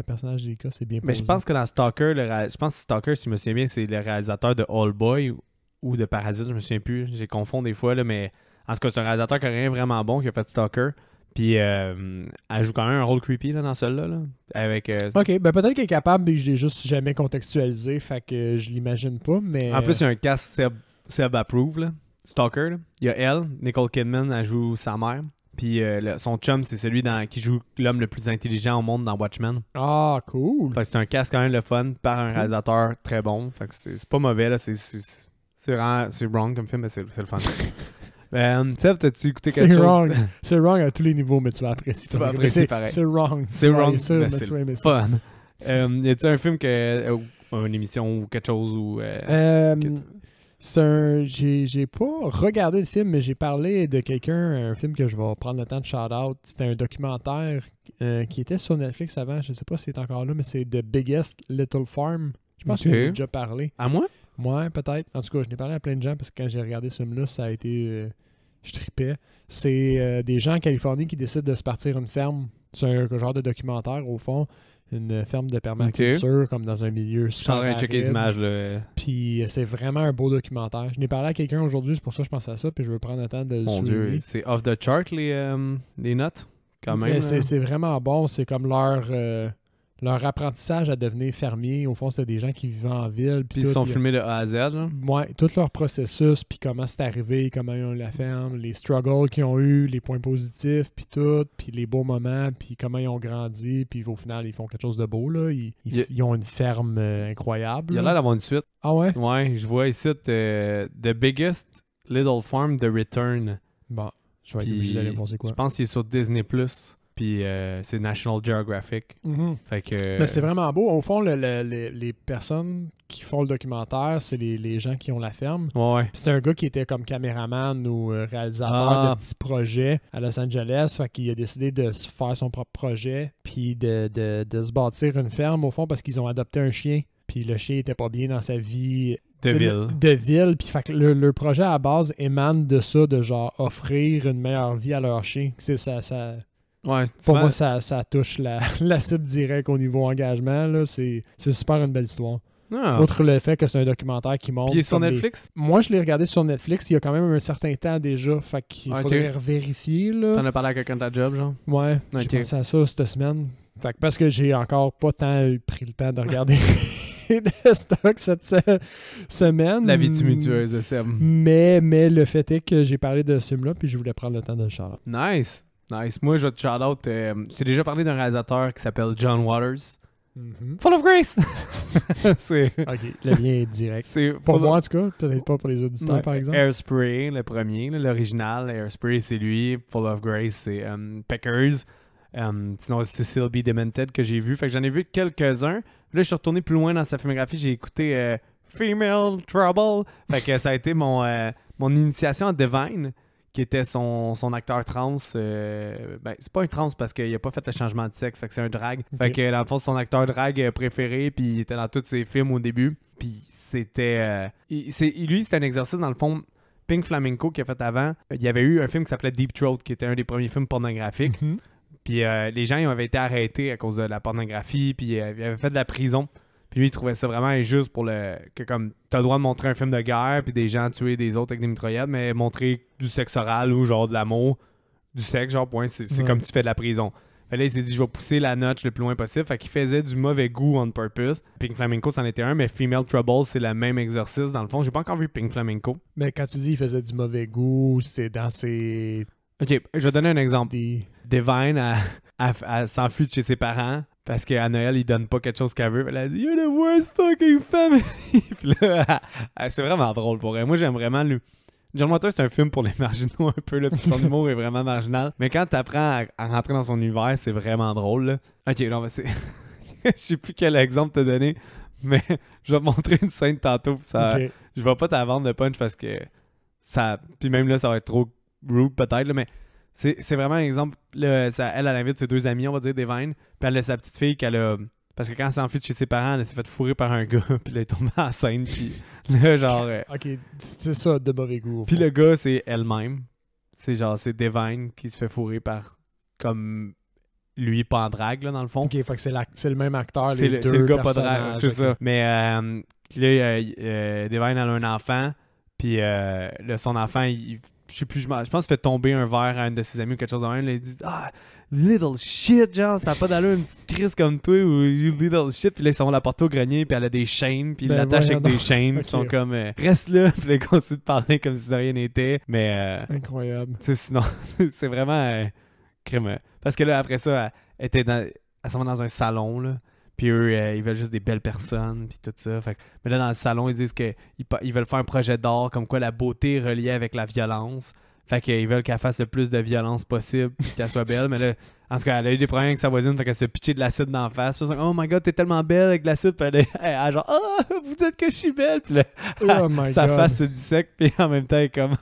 personnage délicat, c'est bien posé. Mais je pense que dans Stalker, je pense que Stalker, si je me souviens bien, c'est le réalisateur de All Boy ou de Parasite, je me souviens plus, j'ai confonds des fois, là, mais en tout cas, c'est un réalisateur qui a rien vraiment bon, qui a fait Stalker. Puis elle joue quand même un rôle creepy là, dans celle-là. Là, avec, ok, ben peut-être qu'elle est capable, mais je l'ai juste jamais contextualisé, fait que je l'imagine pas, mais... En plus, il y a un cast Seb Approve, là, Stalker. Là. Il y a elle, Nicole Kidman, elle joue sa mère. Puis son chum, c'est celui qui joue l'homme le plus intelligent au monde dans Watchmen. Ah, cool! Fait que c'est un cast quand même le fun par un réalisateur très bon. Fait que c'est pas mauvais, là. C'est wrong comme film, mais c'est le fun. Seb, t'as-tu écouté quelque chose? C'est wrong à tous les niveaux, mais tu vas apprécier. Tu vas apprécier pareil. C'est wrong. C'est wrong, mais c'est fun. Y a-tu un film une émission ou quelque chose ou... j'ai pas regardé le film, mais j'ai parlé de quelqu'un, un film que je vais prendre le temps de shout-out. C'était un documentaire qui était sur Netflix avant. Je sais pas si c'est encore là, mais c'est The Biggest Little Farm. Je pense que j'ai déjà parlé. À moi? Ouais, peut-être. En tout cas, je n'ai parlé à plein de gens parce que quand j'ai regardé ce film-là, ça a été... je tripais. C'est des gens en Californie qui décident de se partir une ferme. C'est un genre de documentaire, au fond. Une ferme de permaculture, comme dans un milieu super. Je suis en train de checker les images. Là. Puis c'est vraiment un beau documentaire. Je n'ai parlé à quelqu'un aujourd'hui, c'est pour ça que je pense à ça, puis je veux prendre le temps de le Mon souligner. Dieu, c'est off the chart les notes, quand même. Mais c'est vraiment bon. C'est comme leur apprentissage à devenir fermier. Au fond, c'était des gens qui vivaient en ville. Puis ils se sont filmés de A à Z. Là. Ouais, tout leur processus, puis comment c'est arrivé, comment ils ont eu la ferme, les struggles qu'ils ont eu, les points positifs, puis tout, puis les beaux moments, puis comment ils ont grandi, puis au final, ils font quelque chose de beau. Là. Ils ont une ferme incroyable. Il a l'air d'avoir une suite. Ah ouais? Ouais, je vois ici The Biggest Little Farm, The Return. Bon, je vais être obligé d'aller voir c'est quoi. Je pense qu'il est sur Disney+. Puis c'est National Geographic. Fait que... Mais c'est vraiment beau. Au fond, les personnes qui font le documentaire, c'est les gens qui ont la ferme. Ouais. C'est un gars qui était comme caméraman ou réalisateur de petits projets à Los Angeles. Fait qu'il a décidé de faire son propre projet puis de se bâtir une ferme, au fond, parce qu'ils ont adopté un chien. Puis le chien était pas bien dans sa vie... De ville. Puis fait que le projet à la base émane de ça, de genre offrir une meilleure vie à leur chien. C'est ça... Ouais, pour moi, ça touche la cible directe au niveau engagement. Là. C'est super une belle histoire. Ah. Outre le fait que c'est un documentaire qui montre... Puis il est sur Netflix? Moi, je l'ai regardé sur Netflix il y a quand même un certain temps déjà. Fait qu'il faudrait vérifier. T'en as parlé à quelqu'un de ta job, genre? Ouais, j'ai pensé à ça cette semaine. Fait que parce que j'ai encore pas tant pris le temps de regarder de stock cette semaine. La vie tumultueuse de Seb. Mais le fait est que j'ai parlé de ce film-là puis je voulais prendre le temps de le shout-out. Nice. Moi, je vais te shout-out. J'ai déjà parlé d'un réalisateur qui s'appelle John Waters. Full of Grace! Ok, le lien est direct. Pour moi, en tout cas, peut-être pas pour les auditeurs, par exemple. Airspray, le premier, l'original. Airspray, c'est lui. Full of Grace, c'est Peckers. Sinon, c'est Cecil B. Demented que j'ai vu. Fait que j'en ai vu quelques-uns. Là, je suis retourné plus loin dans sa filmographie. J'ai écouté Female Trouble. Fait que ça a été mon initiation à Divine. qui était son acteur trans. Ben, c'est pas un trans parce qu'il a pas fait le changement de sexe, fait que c'est un drag. Fait que dans le fond, c'est son acteur drag préféré, puis il était dans tous ses films au début. Puis c'était... lui, c'était un exercice dans le fond... Pink Flamenco qu'il a fait avant, il y avait eu un film qui s'appelait Deep Throat, qui était un des premiers films pornographiques. Puis les gens, ils avaient été arrêtés à cause de la pornographie, puis ils avaient fait de la prison. Puis lui, il trouvait ça vraiment injuste pour que comme t'as le droit de montrer un film de guerre, puis des gens tuer des autres avec des mitraillettes, mais montrer du sexe oral ou genre de l'amour, du sexe, genre point, c'est comme tu fais de la prison. Fait là, il s'est dit, je vais pousser la notch le plus loin possible. Fait qu'il faisait du mauvais goût on purpose. Pink Flamenco, c'en était un, mais Female Trouble, c'est le même exercice. Dans le fond, j'ai pas encore vu Pink Flamenco. Mais quand tu dis il faisait du mauvais goût, c'est dans ses... Ok, je vais donner un exemple. Divine, elle s'enfuit de chez ses parents parce qu'à Noël, il donne pas quelque chose qu'elle veut. Elle a dit « You're the worst fucking family! » Puis là, c'est vraiment drôle pour elle. Moi, j'aime vraiment lui. John Waters, c'est un film pour les marginaux un peu, là, puis son humour est vraiment marginal. Mais quand t'apprends à rentrer dans son univers, c'est vraiment drôle. Là. Ok, non, mais c'est... Je sais plus quel exemple te donner, mais je vais te montrer une scène tantôt. Puis ça... Okay. Je vais pas t'avendre le punch parce que ça... Puis même là, ça va être trop rude peut-être, là, mais c'est vraiment un exemple. Là, elle invite ses deux amis, on va dire, Divine, puis elle a sa petite fille qu'elle a... Parce que quand elle s'enfuit de chez ses parents, elle s'est fait fourrer par un gars, puis là, elle est tombée enceinte, puis là, genre... Ok, c'est ça, de mauvais goût. Puis le gars, c'est elle-même. C'est genre, c'est Divine qui se fait fourrer par, comme, lui, pas en drague, là, dans le fond. Ok, fait que c'est le même acteur, c'est les c'est deux le gars pas personnages, drague, c'est ça. Mais là, Divine, elle a un enfant, puis là, son enfant, je sais plus, je pense qu'il fait tomber un verre à une de ses amies ou quelque chose de même. Là, il dit « Ah, little shit, genre, ça n'a pas d'allure, une petite crise comme toi, ou you little shit. » Puis là, ils sont la porter au grenier, puis elle a des chaînes, puis ils l'attachent avec des chaînes, puis ils sont comme reste là, puis là, ils continuent de parler comme si de rien n'était. Mais. Incroyable. Tu sais, sinon, c'est vraiment crime. Parce que là, après ça, elle s'en va dans un salon, là. Puis eux, ils veulent juste des belles personnes, puis tout ça. Fait que, mais là, dans le salon, ils disent qu'ils veulent faire un projet d'art, comme quoi la beauté est reliée avec la violence. Fait qu'ils veulent qu'elle fasse le plus de violence possible, puis qu'elle soit belle. Mais là, en tout cas, elle a eu des problèmes avec sa voisine, fait qu'elle se fait pitcher de l'acide d'en face. Puis ils sont comme, oh my god, t'es tellement belle avec de l'acide. Puis elle genre, oh, vous dites que je suis belle. Puis là, sa face se dissèque, puis en même temps, elle est comme,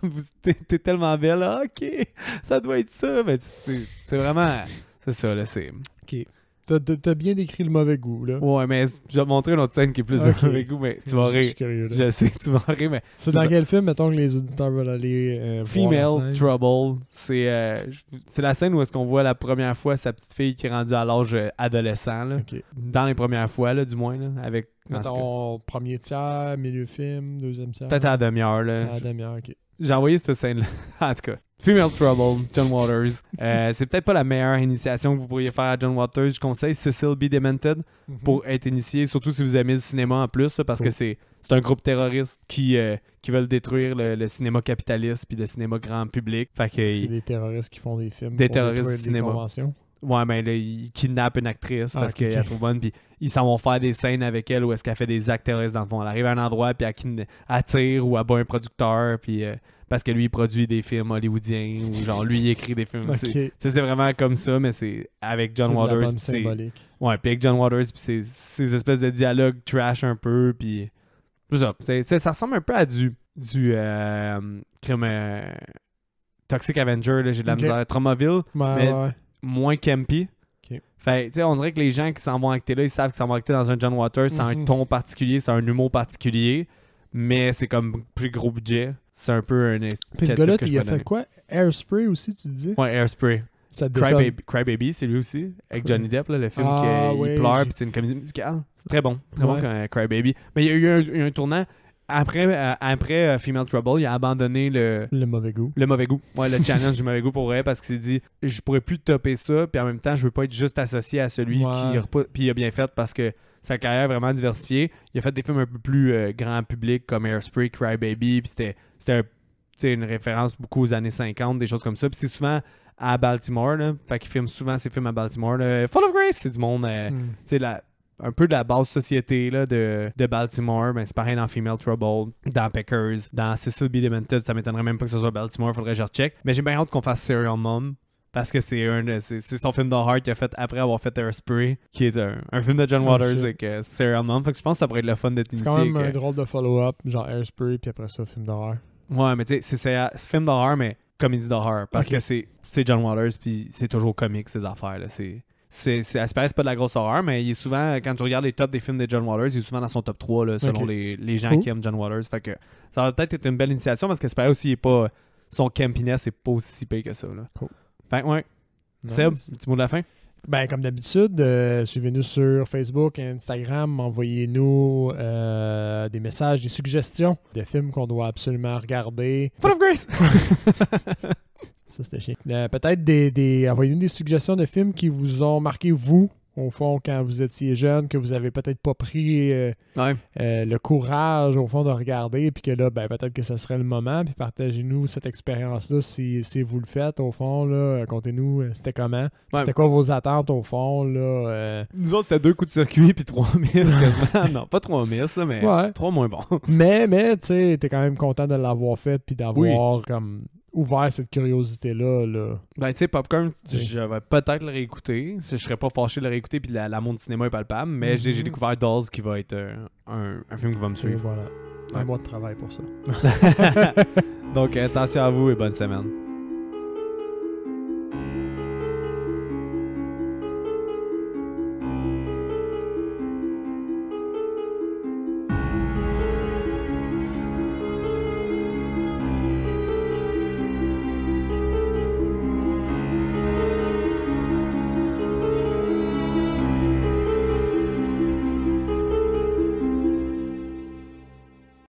t'es tellement belle. Ah, ok, ça doit être ça. Mais c'est vraiment, c'est ça, là, c'est. Ok. T'as bien décrit le mauvais goût, là. Ouais, mais je vais te montrer une autre scène qui est plus de mauvais goût, mais tu vas rire. Je suis curieux, là. Je sais que tu vas rire, mais... C'est dans quel film, mettons, que les auditeurs veulent aller Female voir la scène? Trouble. C'est la scène où est-ce qu'on voit la première fois sa petite fille qui est rendue à l'âge adolescent, là. Okay. Dans les premières fois, là, du moins, là, avec... Mettons, premier tiers, milieu film, deuxième tiers. Peut-être à la demi-heure, là. À la demi-heure, ok. J'ai envoyé cette scène-là. En tout cas, Female Trouble, John Waters. C'est peut-être pas la meilleure initiation que vous pourriez faire à John Waters. Je conseille Cecil B. Demented pour être initié, surtout si vous aimez le cinéma en plus, là, parce que c'est un groupe terroriste qui veulent détruire le cinéma capitaliste puis le cinéma grand public. Fait que c'est des terroristes qui font des films des pour terroristes détruire du cinéma. des conventions. Ouais, mais là, ils kidnappent une actrice parce qu'elle est trop bonne, puis ils s'en vont faire des scènes avec elle où est-ce qu'elle fait des actes terroristes dans le fond. Elle arrive à un endroit, puis elle tire ou elle bat un producteur, puis parce que lui, il produit des films hollywoodiens, ou genre, lui, il écrit des films. C'est vraiment comme ça, mais c'est avec John Waters. C'est ouais, puis avec John Waters, puis ces espèces de dialogues trash un peu, puis tout ça. Ça ressemble un peu à du crime Toxic Avenger, là, j'ai de la misère. Traumoville, mais moins campy. Fait, tu sais, on dirait que les gens qui s'en vont acter là, ils savent qu'ils s'en vont acter dans un John Waters, c'est un ton particulier, c'est un humour particulier, mais c'est comme plus gros budget. C'est un peu un... Puis ce gars-là, il a fait quoi? Hairspray aussi, tu disais? Ouais, Hairspray. Cry Baby, c'est lui aussi, avec Johnny Depp, là, le film il pleure, puis c'est une comédie musicale. C'est très bon comme Cry Baby. Mais il y a eu un tournant. Après Female Trouble, il a abandonné le mauvais goût. Le mauvais goût. Ouais, le challenge du mauvais goût pour vrai, parce qu'il s'est dit je pourrais plus topper ça, puis en même temps, je veux pas être juste associé à celui puis il a bien fait parce que sa carrière est vraiment diversifiée. Il a fait des films un peu plus grand public comme Hairspray, Cry Baby, puis c'était une référence beaucoup aux années 50, des choses comme ça. Puis c'est souvent à Baltimore, là. Fait qu'il filme souvent ses films à Baltimore. Là. Full of Grace, c'est du monde, tu sais, un peu de la base société là, de Baltimore. Ben, c'est pareil dans Female Trouble, dans Peckers, dans Cecil B. Demented. Ça m'étonnerait même pas que ce soit Baltimore, faudrait que je recheck. Mais j'ai bien hâte qu'on fasse Serial Mom. Parce que c'est son film d'horreur qu'il a fait après avoir fait Hairspray, qui est un film de John Waters avec Serial Mom. Fait que je pense que ça pourrait être le fun d'être initié. C'est quand même un drôle de follow-up, genre Hairspray, puis après ça, film d'horreur. Ouais, mais tu sais, c'est un film d'horreur, mais comédie d'horreur. Parce Ok. que c'est John Waters, puis c'est toujours comique, ces affaires. Là. C'est pas de la grosse horreur, mais il est souvent, quand tu regardes les tops des films de John Waters, il est souvent dans son top 3, là, selon Ok. les gens Cool. qui aiment John Waters. Fait que ça va peut-être être une belle initiation, parce que Aspire aussi, il est pas, son campiness est pas aussi si pire que ça. Là. Cool. Fait que, ouais. Nice. Seb, petit mot de la fin? Ben, comme d'habitude, suivez-nous sur Facebook et Instagram. Envoyez-nous des messages, des suggestions de films qu'on doit absolument regarder. Full of Grace! Ça, c'était chiant. Peut-être envoyez-nous des suggestions de films qui vous ont marqué, vous, au fond, quand vous étiez jeune, que vous avez peut-être pas pris Ouais. le courage, au fond, de regarder, puis que là, ben, peut-être que ce serait le moment, puis partagez-nous cette expérience-là si vous le faites, au fond, là, contez-nous, c'était comment, Ouais. c'était quoi vos attentes, au fond, là, Nous autres, c'était 2 coups de circuit puis 3 miss quasiment. Non, pas 3 miss, là, mais Ouais. 3 moins bons. mais tu sais, t'es quand même content de l'avoir fait, puis d'avoir, comme, ouvert cette curiosité-là, là. Ben, tu sais, Popcorn, Oui. je vais peut-être le réécouter. Je serais pas fâché de le réécouter, puis l'amour du cinéma est palpable. Mais j'ai Mhm. découvert Dolls, qui va être un film qui va me Et suivre. voilà. Ouais. Un mois de travail pour ça. Donc, attention à vous et bonne semaine.